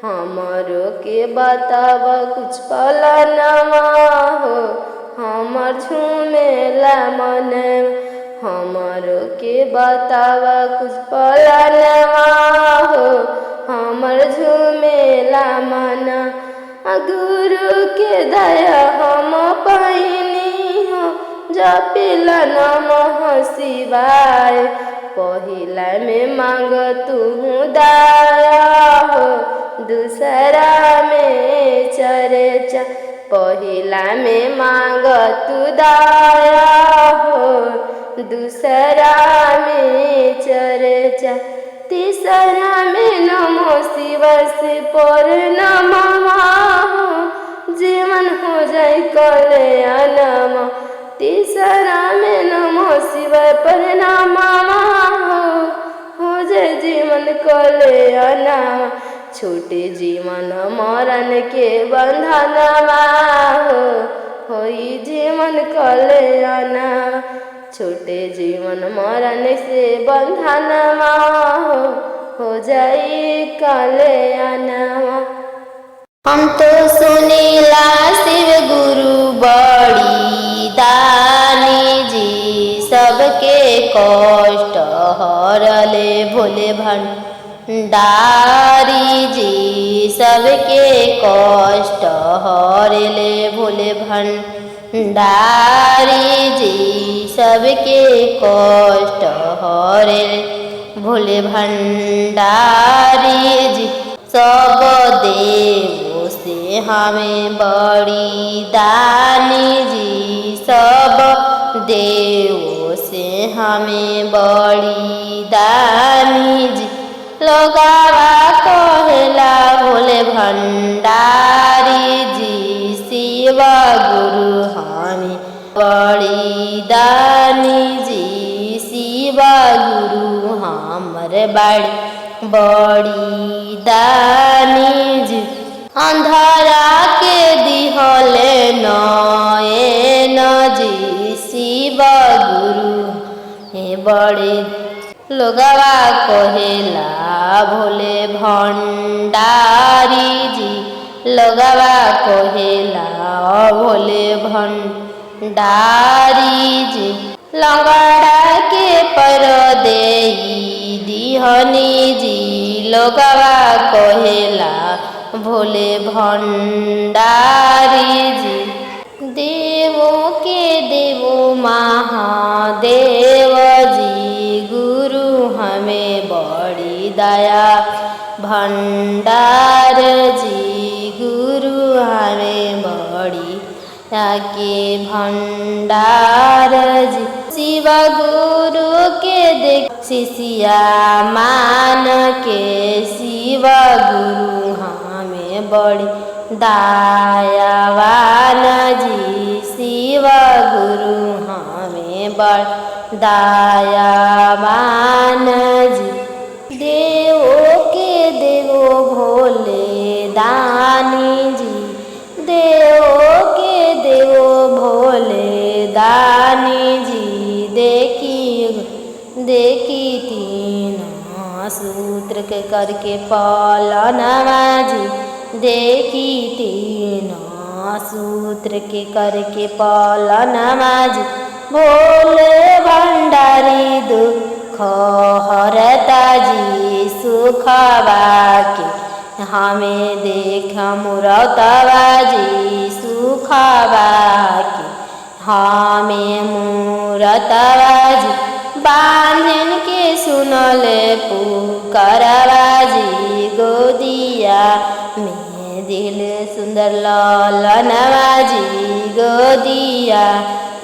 हमरो के बताव कुछ पलनवा हो, हमर झूमेला मनवा। हमरो के बताव कुछ पलनवा हो, हमर झूमेला मनवा। गुरु के दया हम पाइनी हो, जपिला नमः शिवाय। पहिला में मांग तू दया हो, दूसरा में चर्चा। पहिला में मांग तू दया हो, दूसरा में चर्चा। तीसरा में नमो शिवाय से पर नमः हो, जीवन हो जाए कल्याणवा। तीसरा में नमो शिवाय पर नमः हो जाए जीवन कल्याण। नाम छूटे जीवन मरण के बंधनमा होई जीवन कल्याण छूटे जीवन मरण से बंधनमा हो जाई कल्याण। हम तो सुनीला शिव गुरु बड़ी दानी जी सबके कष्ट हरले भोले भंडारी जी सबके कष्ट हरले भोले भंडारी जी सबके कष्ट हरले भोले भंडारी जी सब देवों से हमें बड़ी दानी जी सब देवों से हमें बड़ी दानी जी लोगावा कहेला भोले भंडारी जी शिव गुरु हमें बड़ी दानी जी शिव गुरु हमर बड़ी दानी जी अंधारा के दिहले नयन जी शिव गुरु हे बड़े लोगवा कहेला भोले भंडारी जी लोगवा कहेला भोले भंडारी जी लंगड़ा के पर देई दिहनी जी लोगवा कहेला भोले भंडारी जी देवों के देवो महादेव जी गुरु हमें बड़ी दया भंडार जी गुरु हमें बड़ी के भंडार जी शिव गुरु के देख शिष्या मान के शिव गुरु हमें बड़ी दयावान जी शिव गुरु हमें बड़ी दयावान जी देवों के देवो भोले दानी जी देवों के देवो भोले दानी जी देखी तीन सूत्र के करके पालनवा जी देखी तीन सूत्र के करके पालनवा जी भोले भंडारी दुख हरता जी सुखवा के हमें देख मुरतवा जी सुखवा के हमें मुरतवा जी बांधन के सुनले पुकारवा जी गोदिया में दिल सुंदर लालनवा जी गोदिया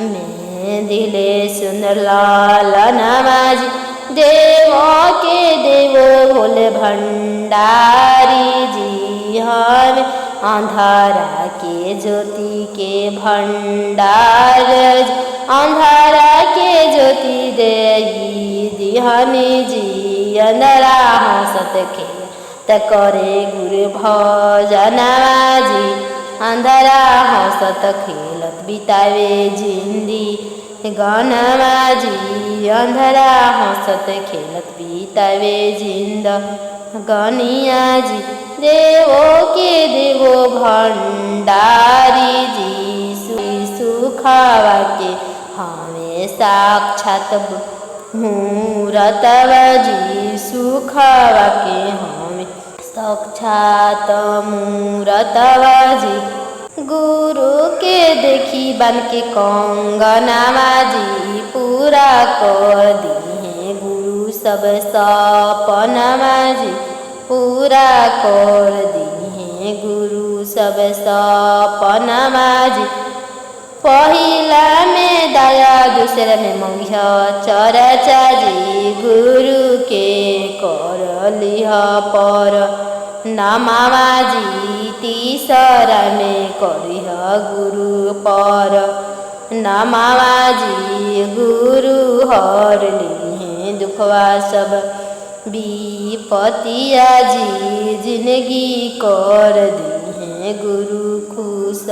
में दिल सुंदर लालनवा जी देवों के देवो भोले भंडारी जी हम अंधारा के ज्योति के भंडार अंधारा के ज्योति देई दिहनी जी अंधारा हंसत खेल करे गुरु भजनवा जी अंधारा हंसत खेलत बितावे जिंदगी गनवा जी अंधारा हंसत खेलत बितावे जिंदगनिया जी देवों के देवो भंडारी जी सुखवा के हमें साक्षात मूरतव जी सुखवा के हमें साक्षात मूरतव जी गुरु के देखी बन के कंगनवा जी पूरा कर दिए गुरु सब सपनवा जी पूरा कर दिए गुरु सब सपनवा जी पहिला में दया दूसरे में मंगिया चर्चा जी गुरु के कर लिह पर नमावा जी तीसरा में करिह गुरु पर नमावा जी गुरु हर लिहे दुखवा सब विपतिया जी जिंदगी कर दी गुरु खुशहालबाज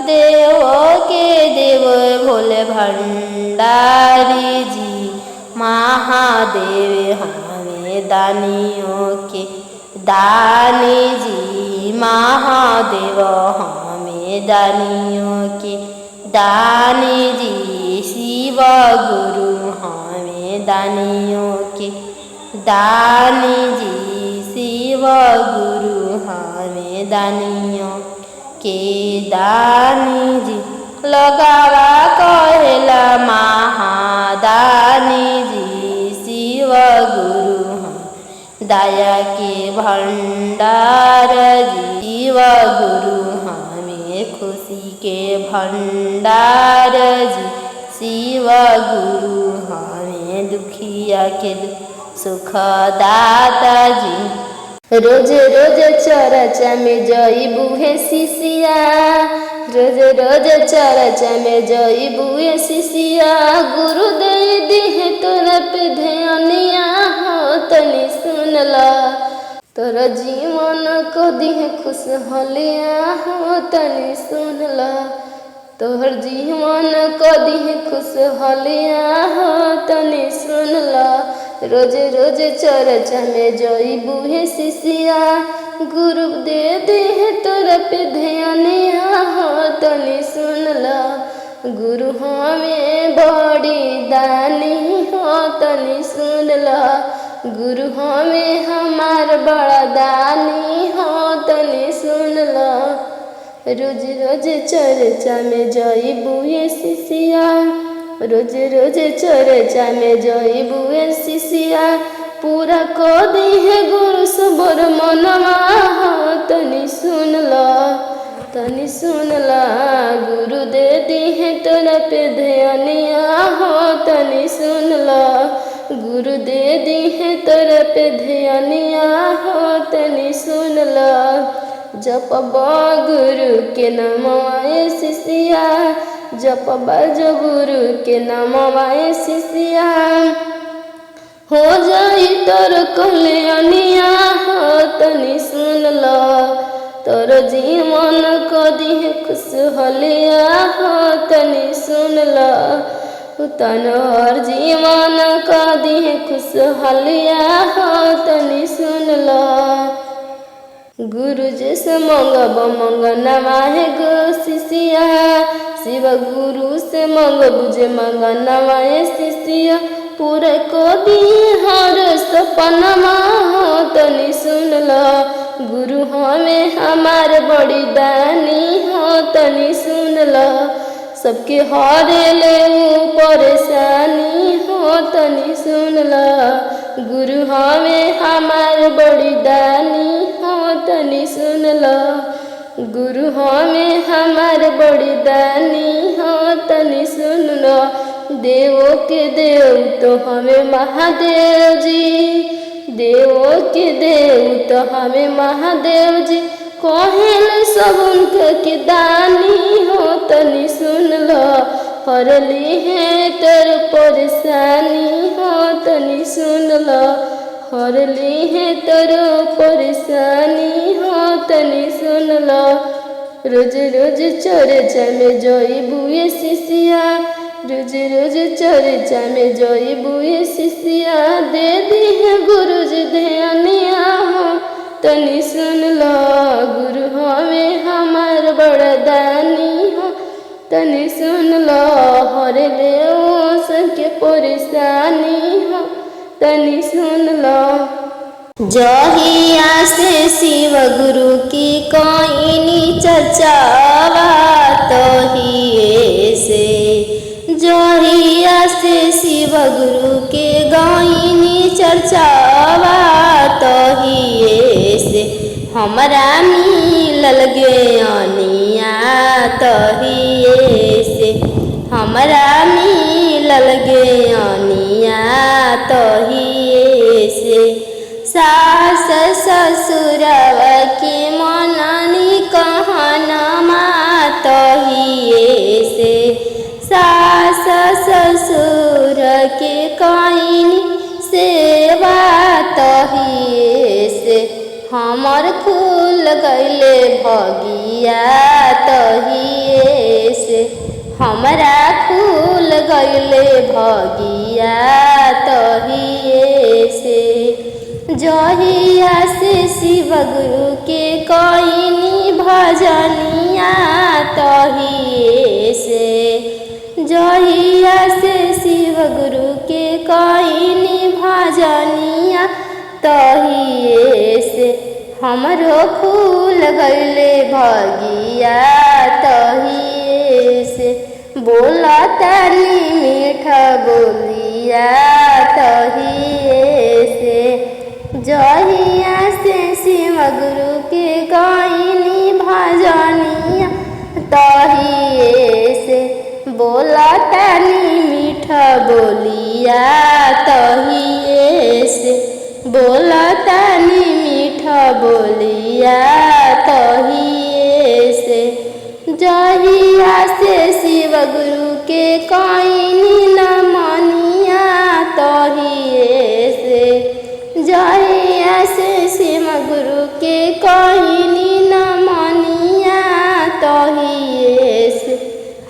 देव के देव भोले भंडारी जी महादेव हमें दानियों के दानी जी महादेव हमें दानियों के दानी जी शिव गुरु हमें दानियों के दानी जी शिव गुरु हमें दानियों के दानी जी लगावा कहेला महादानी जी शिव गुरु हम दया के भंडार जी शिव गुरु हमें खुशी के भंडार जी शिव गुरु हमें दुखिया के सुख दाता जी। रोज रोज चर्चा में जईबू है शिष्या रोज रोज चर्चा में जईबू है शिष्या गुरु दे दी है तोरा पे ध्यानिया हो तनी सुनला तोरा जीवन को दी है खुशहालिया हो तनी सुनला तोहर जीवन को दी है खुशहालिया हो तनी सुनला रोज रोज चर्चा में जईबू है शिष्या गुरु दे दे है तोरा पे ध्यानिया हो तनी सुनला गुरु हमें बड़ी दानी हो तनी सुनला गुरु हमें हमार बड़ा दानी हो तनी सुनला रोज रोज चर्चा में जईबू है शिष्या रोज रोज चर्चा में जईबू है शिष्या पूरा को दी है गुरु सबर मनवा हो तनी सुनला गुरु दे दी है तोरा पे ध्यानिया हो तनी सुनला गुरु दे दी है तोरा पे ध्यानिया हो तनी सुनला जपबा गुरु के नमवाए शिष्या जपबा जो गुरु के नमवाए शिष्या हो जाई तोर कल्याणिया हो तनी सुनला तोर जीवन को दी है खुशहालिया हो तनी सुनला तनोर जीवन को दी है खुशहालिया हो तनी सुनला गुरु जैसे मंगब मंगनवा है गो शिष्या शिव गुरु से मंग बुझे मंगनवा है शिष्या पूरे को दी हर सपनमा हो तनी सुनला गुरु हमें हमार बड़ी दानी हो तनी सुनला सबके हरे ले परेशानी हो तनी सुनला गुरु हमें हमार बड़ी दानी हो तनी सुनला गुरु हमें हमार बड़ी दानी हो तनी सुनला देवों के देव तो हमें महादेव जी देवों के देव तो हमें महादेव जी कहल सब उनके के दानी हो तनी सुनला हरली है तेर परेशानी हो तनी सुनला हरली है तेर परेशानी हो तनी सुनला रोज रोज चर्चा में जईबू है शिष्या रोज रोज चर्चा में जईबू है शिष्या दे दी है गुरु जी ध्यानिया हो तनी सुनला गुरु हमें हमार बड़ा दानी हो तनी सुनला हर ले सबके परेशानी हो तनी सुनला जहिया से शिव गुरु की कोइनी चर्चावा तहिए से जहिया से शिव गुरु के गायनी चर्चावा तहिए से हमरा मिलल ज्ञानिया तहिए से हमरा मिलल ज्ञानिया तहिए से सास ससुरव के मननी कहनमा तहिए से सास ससुर के कहनी तहिए से हमर खुल गइले भगिया तहिए से हमरा खुल गइले भगिया तहिए से जहिया से शिव गुरु के कइनी भजनिया तहिए से जहिया से शिव गुरु के कइनी भजनिया तहिए से हमरो खुल गइले भगिया तहिए से बोला तनी मीठा बोलिया तहिए से जहिया से शिव गुरु के कइनी भजनिया तहिए से बोला तनी मीठा बोलिया तहिए से बोला तनी मीठा बोलिया तहिए से जहिया से शिव गुरु के कइनी नमनिया तहिए से जहिया से शिव गुरु के कइनी नमनिया तहिए से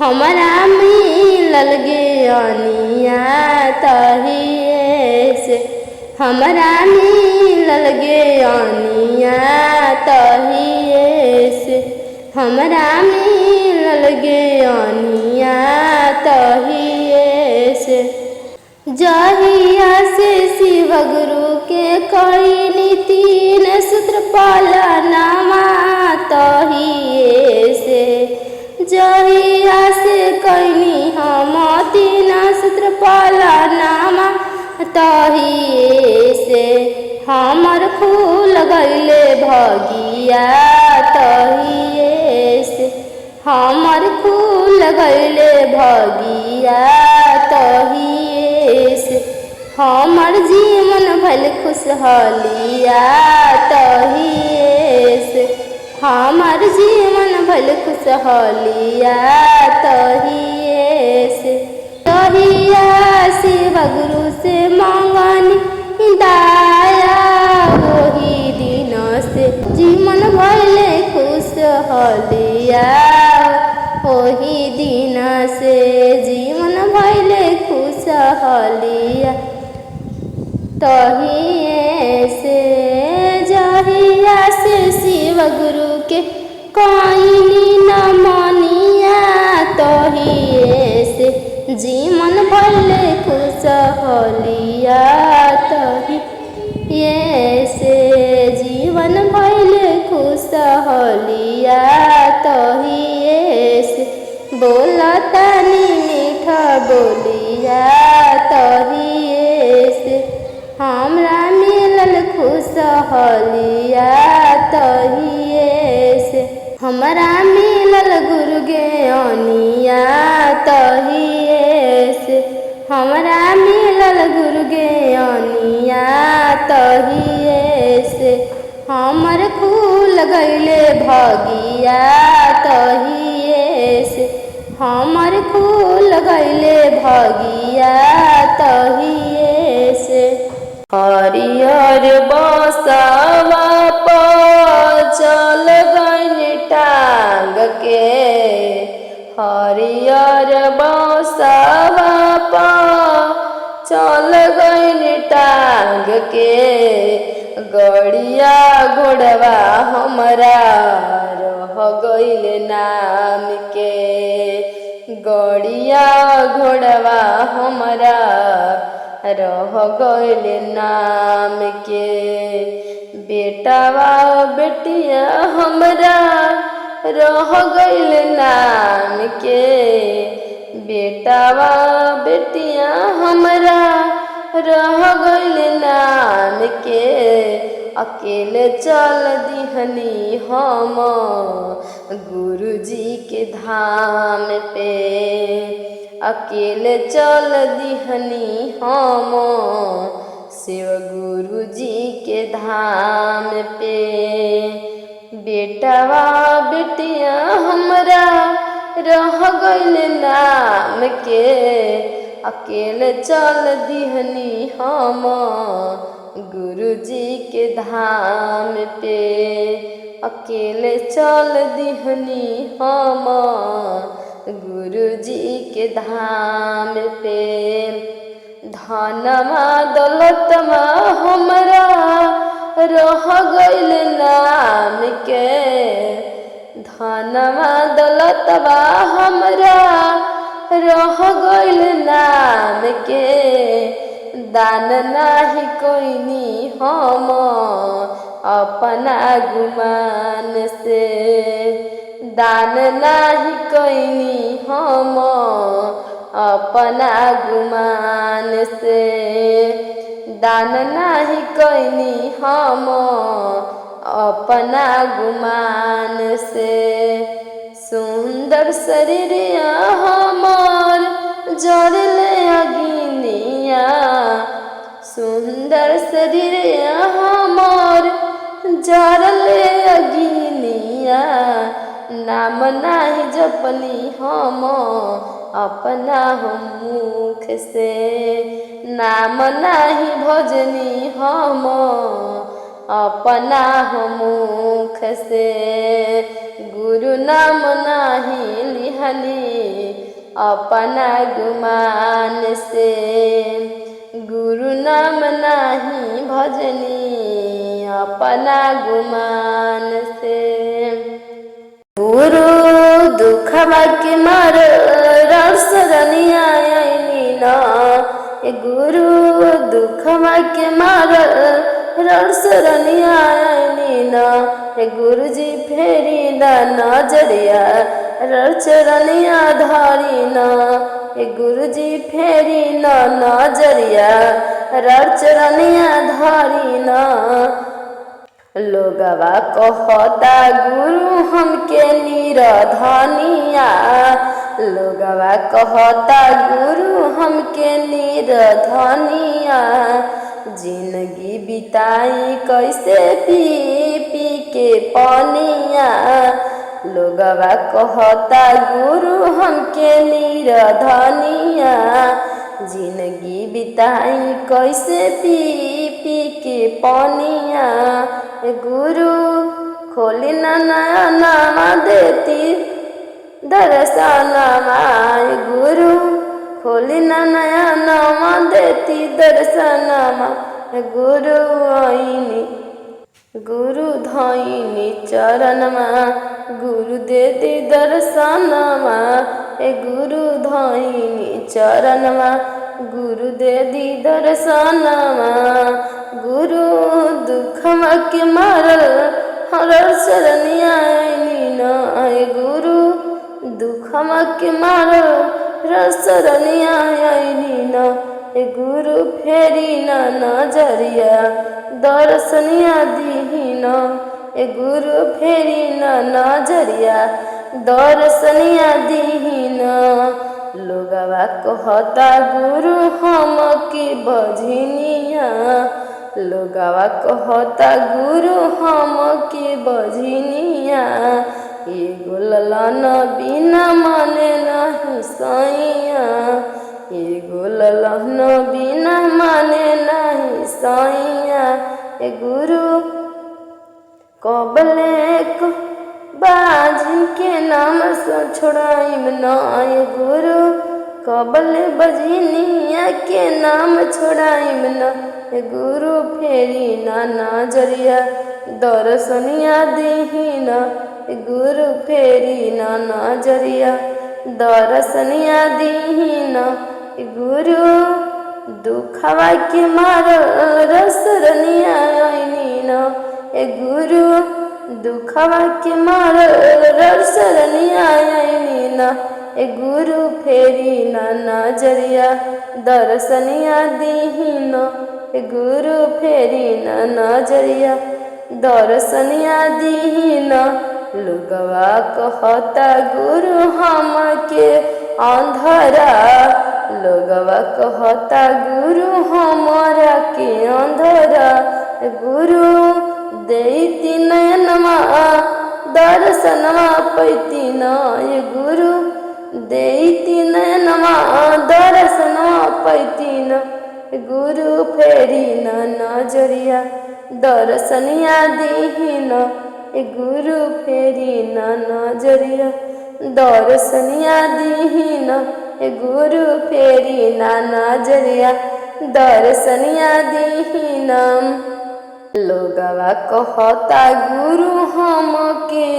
हमरा मिलल ज्ञानिया तहिए से हमरा मिलल ज्ञानिया तहिए से हमरा मिलल ज्ञानिया तहिए से जहिया से शिव गुरु के कइनी तीन सूत्र पालनमा तहिए से जहिया से कइनी हम तीन सूत्र पालनमा तहिए से हमर खुल गइले भगिया तहिए से हमर खुल गइले भगिया तहिए से हमर जीवन भइल खुशहालिया तहिए से हमर जीवन भइल खुशहालिया तहिए से तहिया शिव गुरु से मांगनी दाया वही दिन से जीवन भइले खुशहालिया वही दिन से जीवन भइले खुशहालिया तहिए से जहिया से शिव गुरु के कइनी नमनिया तहिए से जीवन भइले खुशहालिया तहिए से जीवन भइले खुशहालिया तहिए से बोला तनी मीठा बोलिया तहिए से हमरा मिलल खुशहालिया तहिए से हमरा मिलल गुरु ज्ञानिया तहिए से हमरा मिलल गुरु ज्ञानिया तहिए से हमर खुल गइले भगिया तहिए से हमर खुल गइले भगिया तहिए से हरियर बसवा पर चल गइल टांग के हरियर बसवा पर चल गइल टांग के गड़िया घोड़वा हमरा रह गइल नाम के गड़िया घोड़वा हमरा रह गइल नाम के बेटावा बेटिया हमरा रह गइल नाम के बेटावा बेटिया हमरा रह गइल नाम के अकेले चल दिहनी हम गुरुजी के धाम पे अकेले चल दिहनी हम शिव गुरुजी के धाम पे बेटावा बेटिया हमरा रह गइल नाम के अकेले चल दिहनी हम गुरु जी के धाम पे अकेले चल दिहनी हम गुरु जी के धाम पे। धनमा दौलतमा हमरा रह गइल नाम के, धनमा दौलतवा हमरा रह गइल नाम के। दान नाही कोइनी हम अपना गुमान से, दान नाही कोइनी हम अपना गुमान से, दान नाही कोइनी हम अपना गुमान से। सुंदर शरीरिया हमार जरले अगिनिया, सुंदर शरीरिया हमार जरले अगिनिया। नाम नाही जपनी हम अपना मुख से, नाम नाही भजनी हम अपना मुख से। गुरु नाम नाही लिहनी अपना गुमान से, गुरु नाम नाही भजनी अपना गुमान से। गुरु दुखवा के मार रसरनिया न, गुरु दुखवा के मार रसरनिया न। गुरु जी फेरी दा नजरिया रचरनिया धारी न, गुरु जी फेरी न नजरिया रचरनिया धारी न। लोगवा कहता गुरु हमके निरधनिया, लोगवा कहता गुरु हमके निरधनिया। जिंदगी बिताई कैसे पी पी के पनिया, लोगवा कहता गुरु हमके निरधनिया। जिंदगी बिताई कैसे पी पी के पनिया। गुरु खोली नया नामा देती दर्शनमा, गुरु खोली नया नामा देती दर्शनमा। गुरु आईनी गुरु धइनी चरणमा, गुरु देती दर्शनमा। गुरु धइनी चरणमा, गुरु देती दर्शनमा। गुरु दुखवा के मारल रसरनिया न, गुरु दुखवा के मारल रसरनिया न। गुरु फेरी न नजरिया दर्शनिया दीहिन, गुरु फेरी न नजरिया दर्शनिया दीहिन। लोगवा कहता गुरु हमके बझनिया, लोगवा कहता गुरु हमके बझनिया। एगो ललन बिना माने नहीं सैया, एगो ललन बिना माने नहीं सैया। गुरु कबले बाझिन के नाम से छोड़ाइम न, गुरु कबले बजनिया के नाम छोड़ाइम न। गुरु फेरी न नजरिया दर्शनिया दीहिन, गुरु फेरी न नजरिया दर्शनिया दीहिन। गुरु दुखवा के मार रसरनिया न, गुरु दुखवा के मार रसरनिया न। गुरु फेरी न नजरिया दर्शनिया दीहिन, गुरु फेरी न नजरिया दर्शनिया दीहिन। लोगवा कहता गुरु हमके अंधरा, लोगवा कहता गुरु हमरा के अंधरा। गुरु देती नयनमा दर्शनमा पैती न, गुरु देती नयनमा दर्शनमा पैती न। गुरु फेरी न नजरिया दर्शनिया दीन गुरु फेरी न नजरिया दर्शनिया दीन गुरु फेरी न नजरिया दर्शनिया दीन। लोगवा कहता गुरु हमके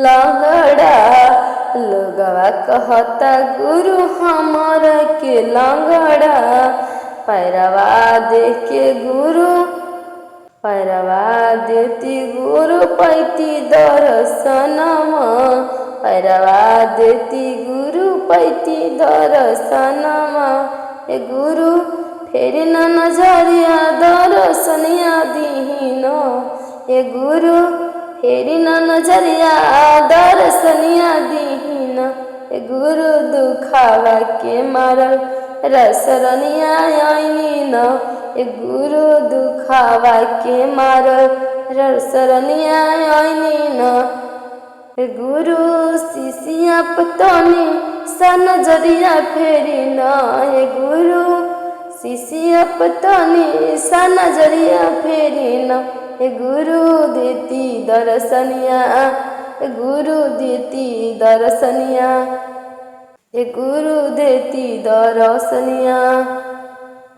लंगड़ा लोगवा कहता गुरु हमरा के लंगड़ा पैरवा देख के गुरु पैरवा देती गुरु पैती दर्शनमा पैरवा देती गुरु पैती दर्शनमा गुरु फेरी न नजरिया दर्शनिया दीन गुरु फेरी न नजरिया दर्शनिया दीन गुरु दुखावा के मारल रसरनिया आईन गुरु दुखावा के मारल रसरनिया आईन गुरु शिष्या पतनी सा नजरिया फेरी न गुरु शिष्या पतनी सा नजरिया फेरी न गुरु देती दर्शनिया गुरु देती दर्शनिया गुरु देती दर्शनिया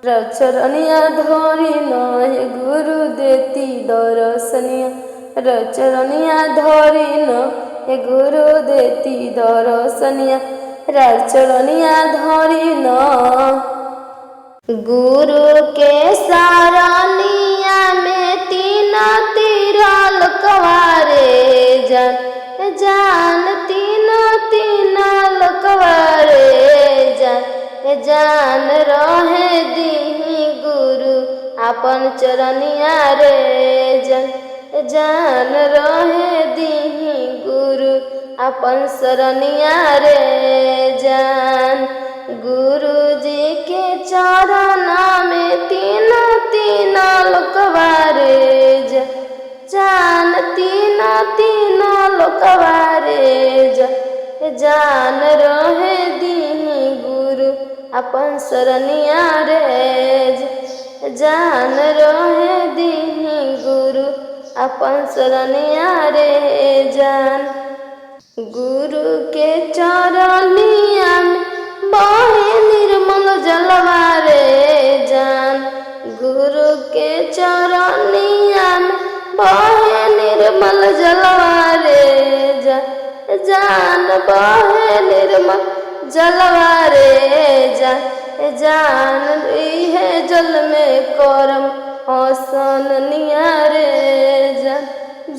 रचरनिया धरी न गुरु देती दर्शनिया रचरनिया धरी न गुरु देती दर्शनिया रचरनिया धरी न गुरु के सारनिया में तीन तीरा लकवारे जान तीन लकवारे जान रहे दीही गुरु अपन चरनिया रे जान रहे दीही गुरु अपन शरनिया रे जान गुरु जी के चरण में तीन लोकवारे जान तीन लोकवारे जान रहे दीही गुरु अपन शरनिया रे जान रहे दीही गुरु अपन शरनिया रे जान गुरु के चरनिया में बहे निर्मल जलवा रे जान गुरु के चरनिया में बहे निर्मल जलवा रे जान बहे निर्मल जलवा रे जान है जल में करम हसन नियारे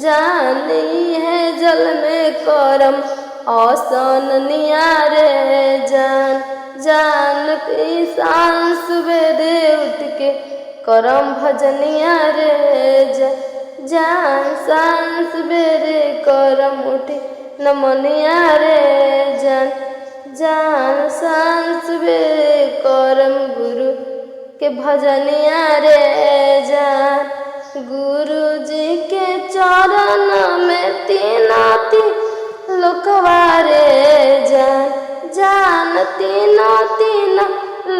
जान है जल में करम हसन नियारे जान की शान सवेरे उठ के करम भजनिया रे जान शान सवेरे करम उठे नमनिया रे जान शान सवेरे करम गुरु के भजनिया रे जान गुरु जी के चरण में तीन लोकवारे जान तीन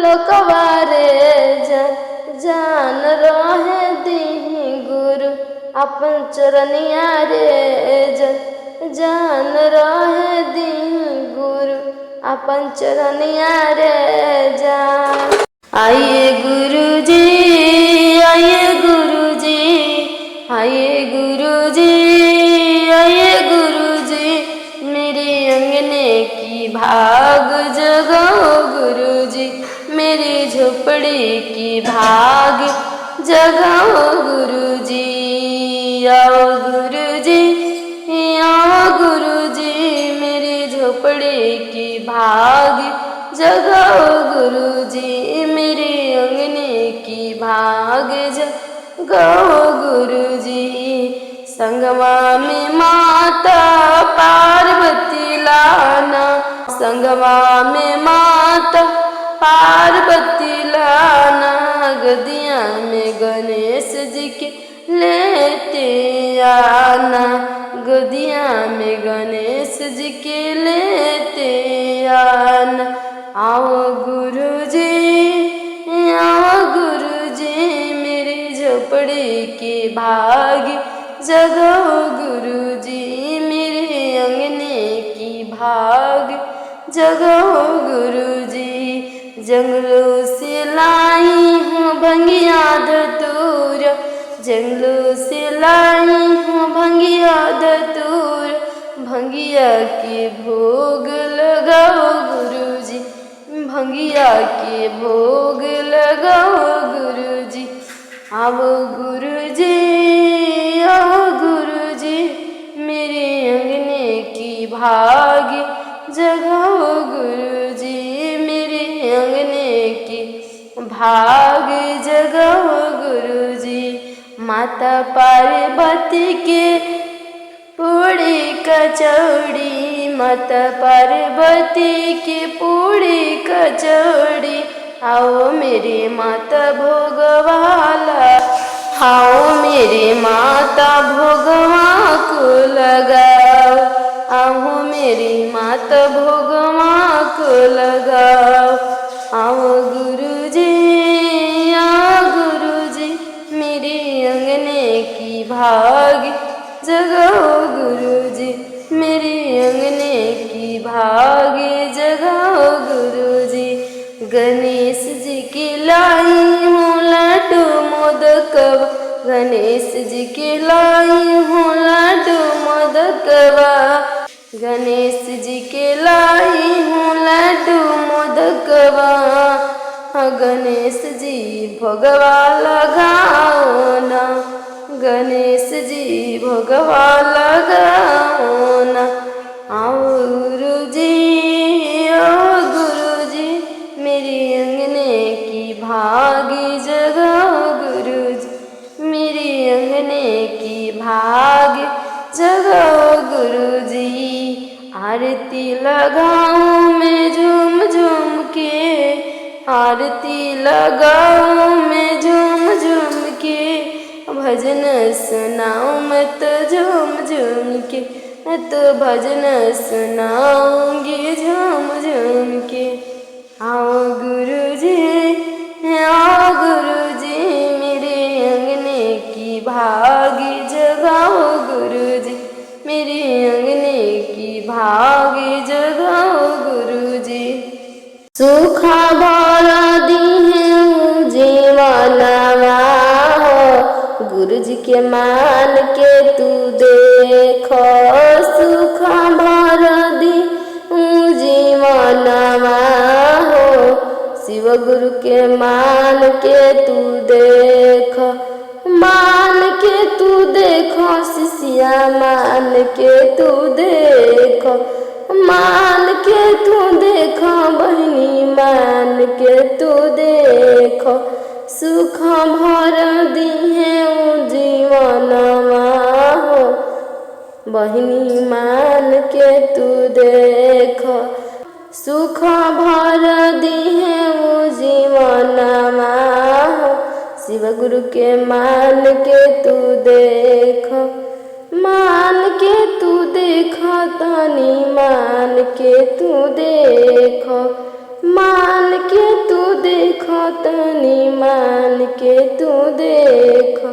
लोकवारे जान रहे दीही गुरु अपन चरनिया रे जान रहे दीही गुरु अपन चरनिया रे जान आइए गुरुजी आइए गुरुजी आइए गुरुजी आइए गुरुजी मेरे अंगने की भाग जगाओ गुरुजी मेरी झोपड़ी की भाग जगाओ गुरुजी आओ गुरुजी आओ गुरुजी मेरी झोपड़ी की भाग जगाओ गुरुजी मेरे अंगने की भाग जगाओ गुरुजी संगमा में माता पार्वती लाना संगमा में माता पार्वती लाना गदिया में गणेश जी के लेते आना गदिया में गणेश जी के लेते आना आओ गुरुजी आओ छोड़ी के भागी जगाओ गुरुजी मेरे अंगने की भाग जगाओ गुरुजी। जंगलों से लाई हूँ भंगिया धतूर, जंगलों से लाई हूँ भंगिया धतूर, भंगिया के भोग लगाओ गुरुजी, भंगिया के भोग लगाओ गुरुजी। आओ गुरुजी, आओ गुरुजी मेरे अंगने की भागी जगाओ गुरुजी मेरे अंगने की भाग जगाओ गुरुजी। माता पार्वती के पूड़ी कचौड़ी, माता पार्वती के पूड़ी कचौड़ी, आओ मेरे माता भोगवाला, आओ मेरे माता भोगवा को लगाओ, आओ मेरी माता भोगवा को लगाओ। आओ गुरुजी, आओ गुरुजी मेरे अंगने की भाग जगाओ गुरुजी मेरे अंगने की भाग जगाओ गुरुजी। गणेश जी की लाई हूँ लड्डू मोदकवा, गणेश जी की लाई हूँ लड्डू मोदकवा, गणेश जी के लाई हूँ लड्डू मोदकवा। गणेश जी भोगवा लगाओ ना, गणेश जी भोगवा लगाओ ना। आओ गुरुजी, आओ गुरुजी मेरे अंगने की भागी जगाओ गुरुजी मेरे अंगने की भाग जगाओ गुरुजी। आरती लगाऊं मैं झूम झूम के, आरती लगाऊं मैं झूम झूम के, भजन सुनाऊं मैं तो झूम झूम के, मैं तो भजन सुनाऊंगी झूम झूम के। आओ गुरुजी, आओ गुरुजी मेरे अंगने की भागी जगाओ गुरुजी मेरे अंगने की भागी जगाओ गुरुजी। सूखा भरा दी है जीवनवा हो, गुरुजी के मान के तू देखो, सूखा भरा दी जीवनवा हो, शिव गुरु के मान के तू देखो, मान के तू देखो शिष्या मान के तू देखो, मान के तू देखो बहनी मान के तू देखो। सुख भर दी है जीवनवा हो, बहनी मान के तू देखो, सुख भर दी है जीवनवा हो, शिव गुरु के मान के तू देखो, मान के तू देखो तनी मान के तू देखो, मान के तू देखो तनी मान के तू देखो।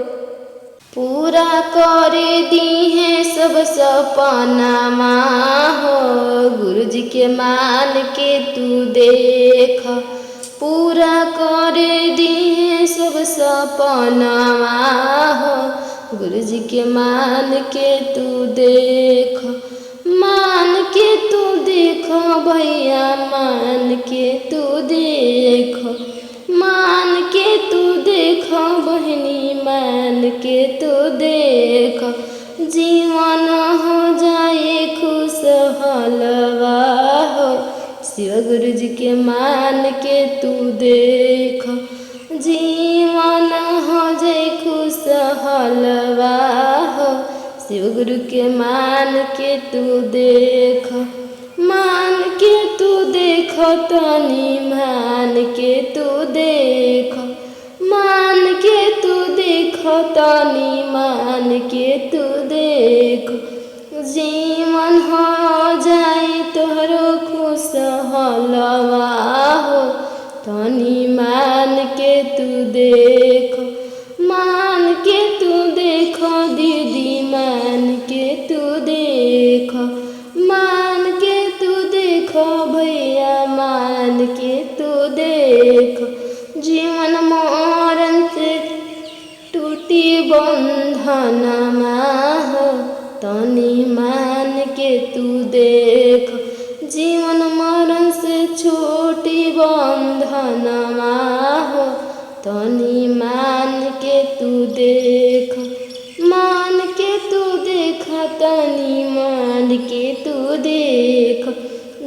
पूरा कर दी है सब सपनावा हो, गुरुजी के मान के तू देखो, पूरा कर दी है सब सपनावा हो, गुरुजी के मान के तू देखो, मान के तू देखो भैया मान के तू देखो, मान के तू देखो बहनी मान के तू देखो। जीवन हो जाए खुशहालवा हो, शिव गुरुजी के मान के तू देखो, जीवन हो जाए खुशहालवा हो, शिव गुरु के मान के तू देखो, मान के तू देखो तनी मान के तू देखो, मान के तू देखो तनी मान के तू देखो। जीवन हो जाए तोहरो खुशहालवा हो, तनी मान के तू देखो, मान के तू देख दीदी, मान के तू देख, मान के तू देख भैया, मान के तू देख। जीवन मरण से टूटी बंधनमा हो, तनी मान के तू देख। जीवन मरण से छूटी बंधनमा हो, तनी मान के तू देख। मान के तू देख, तनी मान के तू देख।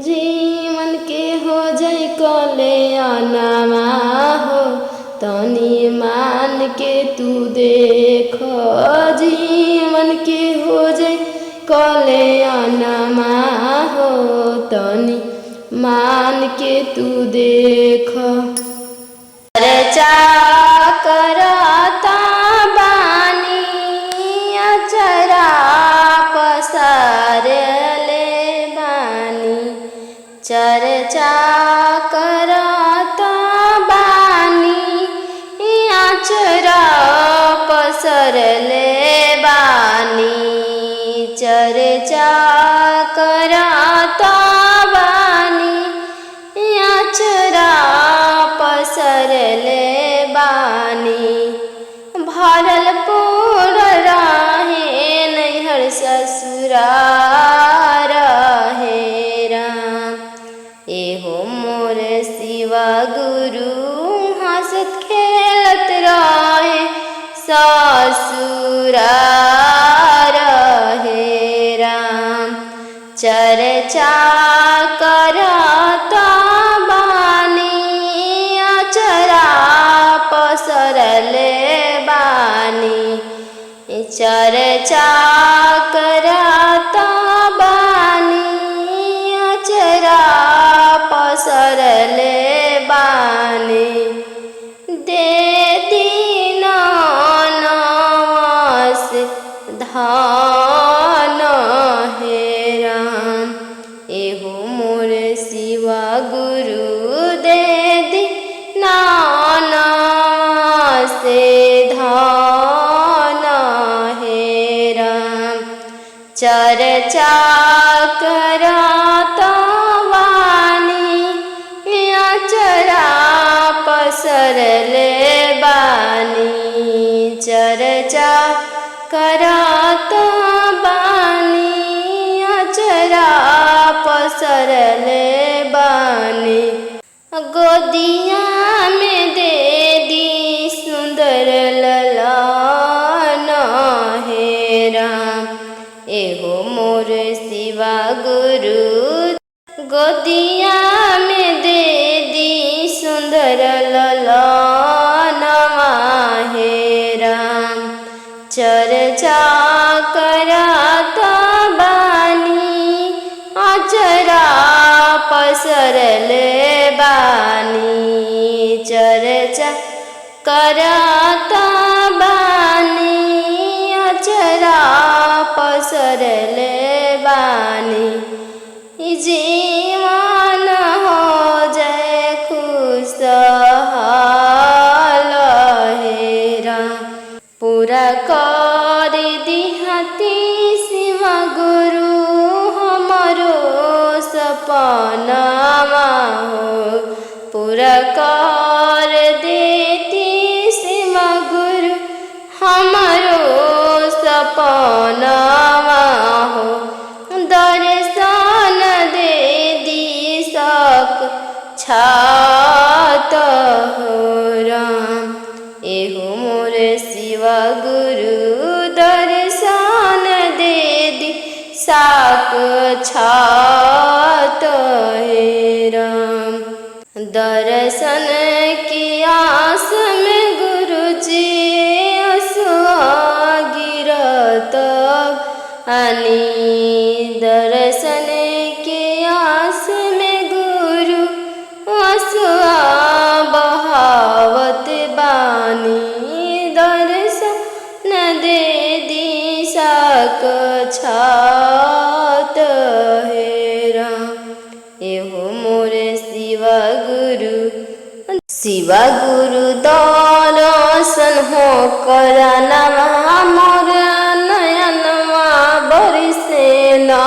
जीवन के हो जाए कल्याणमा हो, तनी मान के तू देख। जीवन के हो जाए कल्याणमा हो, तनी मान के तू देख। चर्चा करता बानी अचरा पसारले बानी, चर्चा करता बानी अचरा पसरले बानी, चर्चा करता बानी अचरा पसरले बानी। भरल पूर रहे नैहर ससुरार हे राम, एहो मोर शिवा गुरु हंसत खेलत रहे ससुरार हे राम। चर्चा करता बानी अचरा पसरले बानी, चर्चा करता बानी अचरा पसरले बानी। दे दीन नवस धान हे राम, एहो मोर शिवा गुरु दे दीन से धान हे राम। चर्चा करता बानी अचरा पसरले बानी, चर्चा करता बानी अचरा पसरले बानी। गोदिया में दे दी सुंदर ललन हे राम, एहो मोर शिवा गुरु गोदिया में दे दी सुंदर ललन हे राम। चर्चा करता बानी अचरा पसरले बानी, चर्चा करता बानी अचरा पसरले बानी। जीवन हो जाए खुशहाल हे राम, पूरा कर दिहती शिवा गुरु हमरो सपनावा हो, पूरा कर देती शिवा गुरु हमरो सपनावा हो। दर्शन दे दी सक छात हो राम, एहो मोर शिवा गुरु दर्शन दे दी साक छात हे राम। दर्शन की आस में गुरुजी असुआ गिरत आनी, दर्शन के आस में गुरु असुआ बहावत बानी, दर्शन दे दिशाक छात हे राम, एहो मोर शिवा गुरु दर्शन दर्शन हो करनवा मोर नयनवा बरसेला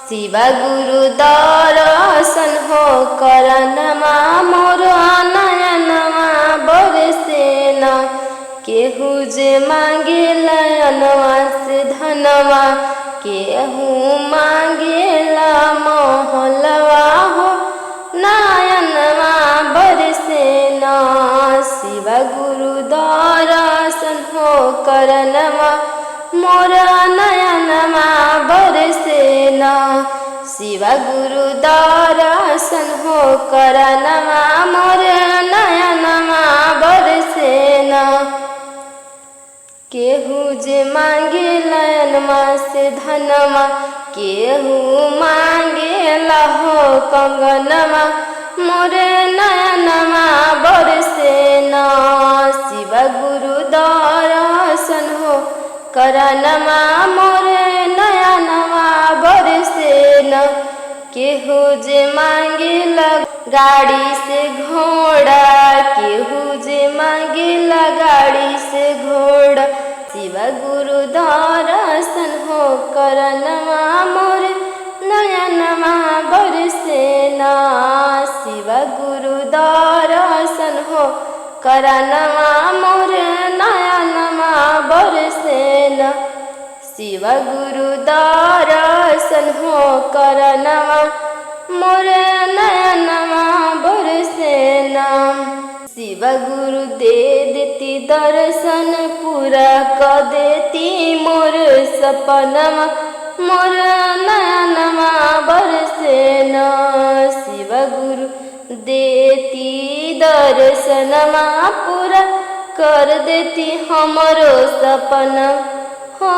शिव गुरु दर्शन हो करनवा मोर नयनवा बरसेला केहू जे मांगेला अनवा से धनवा केहू मांगेला महलवा हो नयनवा बरसेला शिव गुरु दर्शन हो करनवा मोर नयनवा बरसेला शिव गुरु दर्शन हो करनवा मोर नयनवा बरसेला केहू जे मांगेला अनवा से धनवा केहू मांगेला हो कंगनवा मोर नयनवा बरसेला शिव गुरु दर्शन हो करनवा मोर नयनवा बरसेला केहू जे मांगेला गाड़ी से घोड़ा केहू जे मांगेला गाड़ी से घोड़ा शिव गुरु दर्शन हो करनवा मोर नयनवा बरसेला शिव गुरु दर्शन हो करनवा मोर नयनवा बरसेला शिव गुरु दर्शन हो करनवा मोर नयनवा बरसेला शिव गुरु दे देती दर्शन पूरा कर देती मोर सपनवा मोर नयनवा बरसेला शिव गुरु देती दर्शनवा पूरा कर देती हमरो सपना हो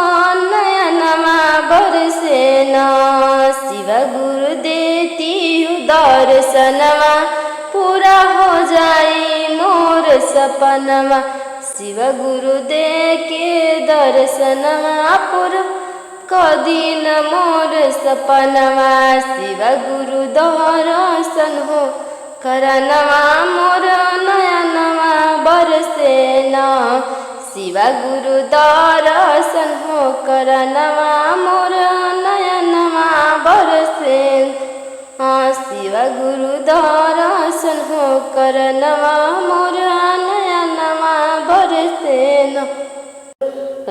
नयनवा बरसेला शिव गुरु देती दर्शनवा पूरा हो जाई मोर सपनवा शिव गुरु दे के दर्शनवा पूरा कदीन मोर सपनवा शिव गुरु दर्शन हो करनवा मोर नयनवा बरसेला शिव गुरु दर्शन हो करनवा मोर नयनवा बरसेला शिव गुरु दर्शन हो करनवा मोर नयनवा बरसेला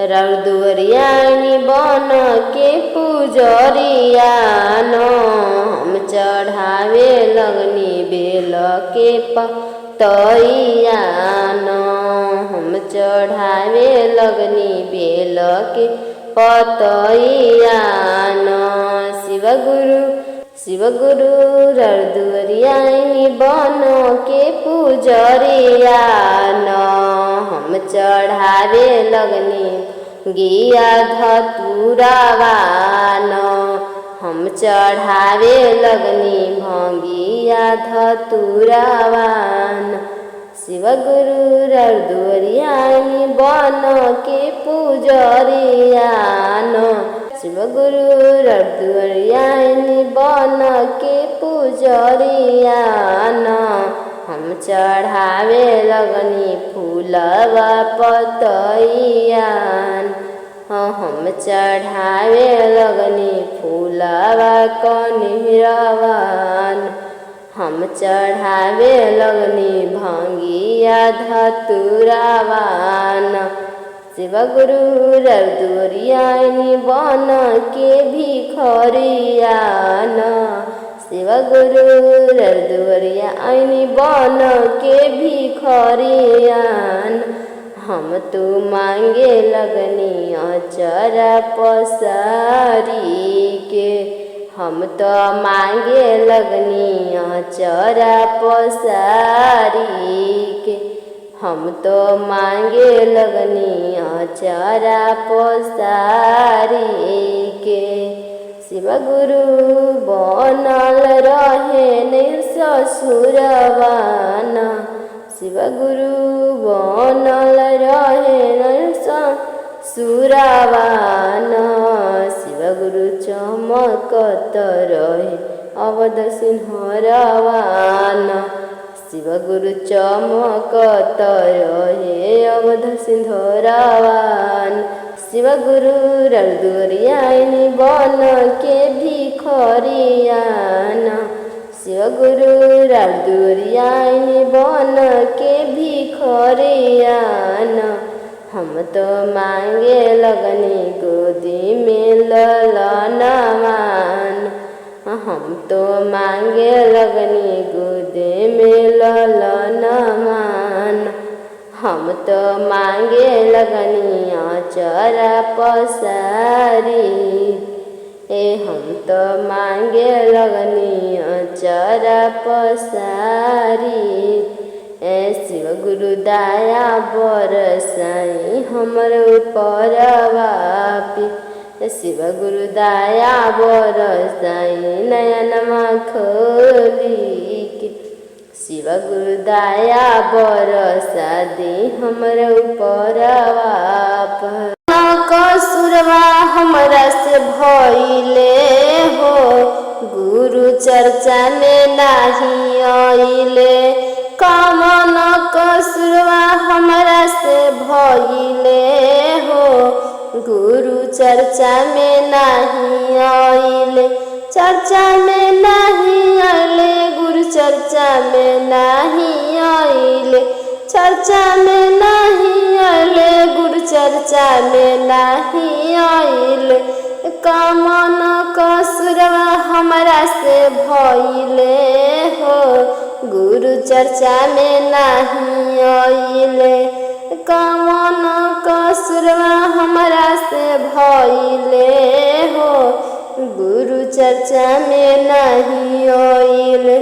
रौदुवरियानी बन के पुजरिया हम चढ़ावे लगनी बेल के पतैया हम चढ़ावे लगनी बेल के पतैया शिव गुरु रौदुवरियानी बन के पुजरिया हम चढ़ावे लगनी गिया धतुरावा हम चढ़ावे लगनी भंगिया धतुरावा शिव गुरु रौदुवरियानी बन के पुजरिया शिव गुरु रौदुवरियानी बन के पुजरिया हम चढ़ावे लगनी फूलवा पतैया हम चढ़ावे लगनी फूलवा कनिरवा हम चढ़ावे लगनी भंगिया धतुरावा शिव गुरु रौदुवरियानी बन के भिखरिया शिव गुरु रौदुवरियानी बन के भिखरिया हम तो मांगे लगनी अचरा पसारी के हम तो मांगे लगनी अचरा पसारी के हम तो मांगे लगनी अचरा पसारी के शिव गुरु बनल रहे ससुरवा शिव गुरु बनल रहे ससुरवा शिव गुरु चमकत रहे अवध सिंहरवा शिव गुरु चमकत रहे बध सिंधोरावान शिव गुरु रदुरियानी बन के भिखरियान शिव गुरु रदुरियानी बन के भिखरियान हम तो मांगे लगनी गोदी में ललनवान हम तो मांगे लगनी गोदी में ललनवान हम तो मांगे लगनी अचरा पसारी हम तो मांगे लगनी अचरा पसारी शिव गुरु दया बरसाई हमर ऊपर बापी शिव गुरु दया बरसाई नयनमा खोली के शिव गुरु दया बरसा दी हमर ऊपर बाप कसुरवा हमरा से भइले हो गुरु चर्चा में नाही आइले कमन कसुरवा हमरा से भइले हो गुरु चर्चा में नाही आइले चर्चा में नाही आइले गुरु चर्चा में नाही आइले चर्चा में नाही आइले गुरु चर्चा में नाही आइले कमन कसुरवा हमरा से भइले हो गुरु चर्चा में नाही आइले कमन कसुरवा हमरा से भइले हो गुरु चर्चा में नहीं आइले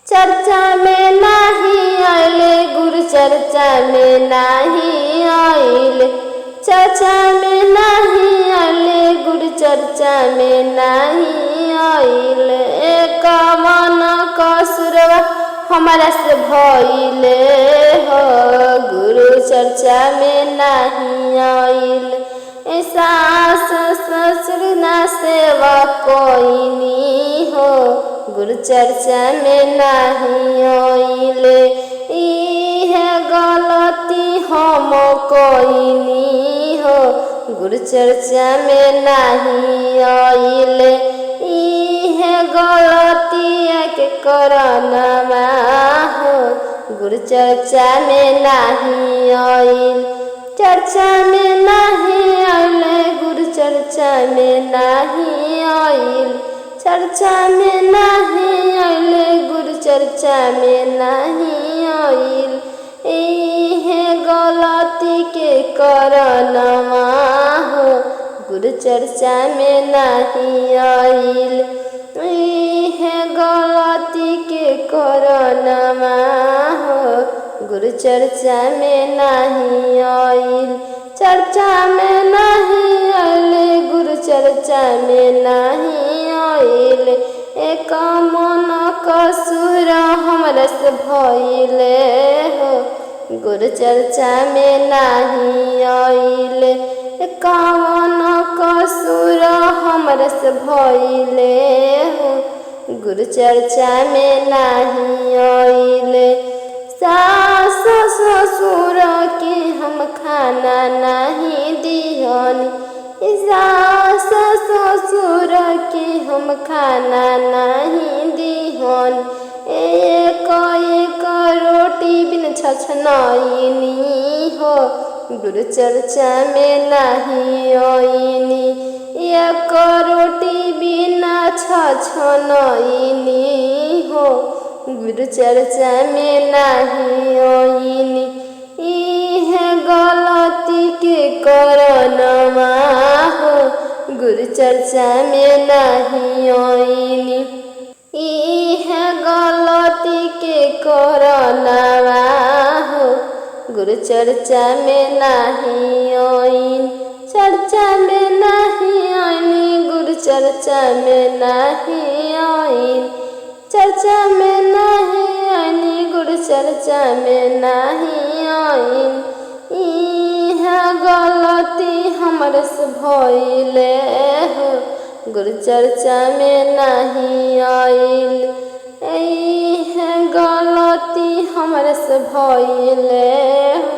चर्चा में नहीं आइले गुरु चर्चा में नहीं आइले चर्चा में नहीं आइले गुरु चर्चा में नहीं आइले कमन कसुरवा हमरा से भइले हो गुरु चर्चा में नहीं आइले सास ससुर ना सेवा कोइनी हो गुरु चर्चा में नहीं आइले इहे गलती हम कोइनी हो गुरु चर्चा में नहीं आइले इहे गलती के करनमा हो गुरु चर्चा में नहीं आइल चर्चा में नहीं आइले गुरु चर्चा में नहीं आइल चर्चा में नहीं आइले गुरु चर्चा में नहीं आइल इहे गलती के करनमा हो गुरु चर्चा में नहीं आइल इहे गलती के करनमा हो गुरु चर्चा में नहीं आइल चर्चा में नहीं आइले गुरु चर्चा में नहीं आइले कमन कसुर हमरा से भइले हो गुरु चर्चा में नहीं आइले कमन कसुर हमरा से भइले हो गुरु चर्चा में नहीं आइले सास ससुर के हम खाना नहीं दिहनी सास ससुर के हम खाना नहीं दिहन एक एक रोटी बिन छछनैनी हो गुरु चर्चा में नहीं आइनी एक रोटी बिना छछनैनी हो गुरु चर्चा में नहीं आइनी इहे गलती के करनमा हो गुरु चर्चा में नहीं आइनी इहे गलती के करनमा हो गुरु चर्चा में नहीं आइनी चर्चा में नहीं आइनी गुरु चर्चा में नहीं आइनी चर्चा में नहीं आइनी गुरु चर्चा में नहीं आइनी इहे गलती हमरे से भइले हो गुरु चर्चा में नहीं आइल इहे गलती हमरे से भइले हो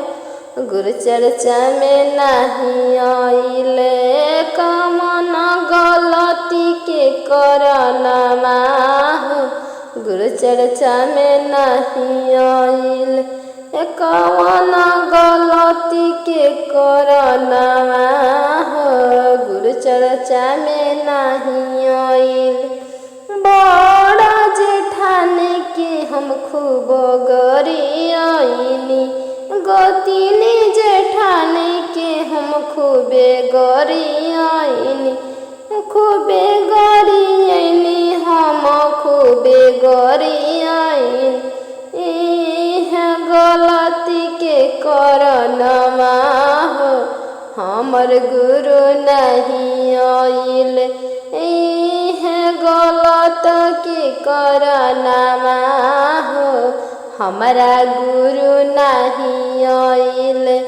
गुरु चर्चा में नहीं आइले कमन गलती के करनमा हो गुरु चर्चा में नहीं आइले कमन गलती के करनमा हो गुरु चर्चा में नहीं आइले बड़ा जेठानी के हम खूब गरियाइनी गोतिनी जेठानी के हम खूबे गरियाइनी खूबे गरियाइनी हम खूबे गरियाइनी गलती के करनमा हो हमर गुरु नहीं आइले गलत के करनमा हो हमारा गुरु नहीं आइले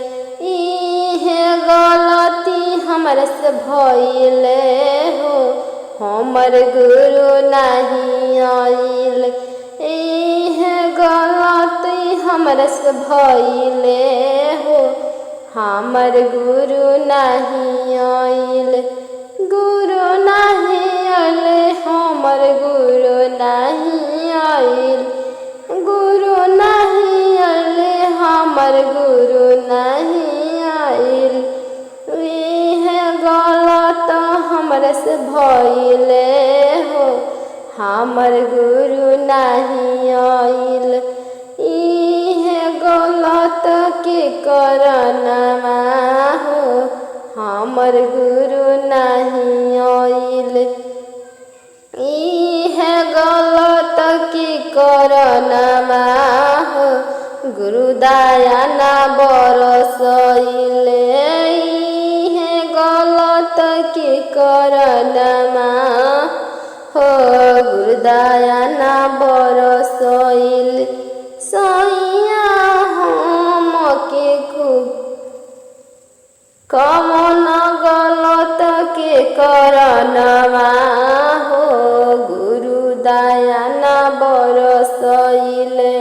गलती हमरा से भइले हो हमर गुरु नहीं आइले गलती हमरा से भइले हो हमर गुरु नहीं आइले गुरु नहीं आइले हमर गुरु नहीं आइले गुरु नहीं आइले हमर गुरु नहीं आइले गलत हमरा से भइले हो हमर गुरु नहीं आइले गलत के करनमा हो हमर गुरु नहीं आइले गलत के करनमा हो गुरु दया ना बरसइले गलत के करनमा हो गुरु दया ना बरसइले सैया हम के खूब कमन गलत के करनमा हो गुरु दया ना बरसइले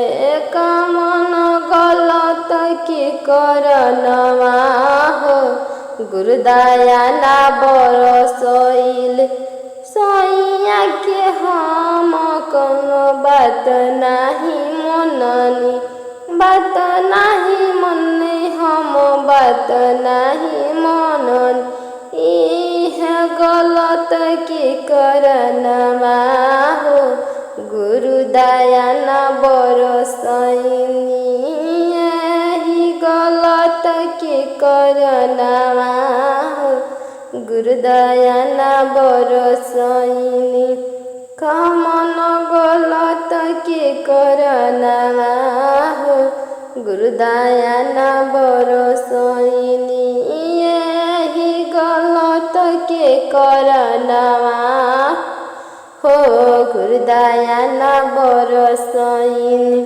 कमन गलत के करनमा हो गुरु दया ना बरसइले सैया के हम कोनो बात नहीं मननी बात नहीं मननी हम बात नहीं मनन गलत के करनमा हो गुरु दया ना बरसइनी गलत के करनमा हो गुरु दया ना बरसइनी कमन गलत के करनमा हो गुरु दया ना बरसइनी गलत के करनमा हो गुरु दया ना बरसइनी।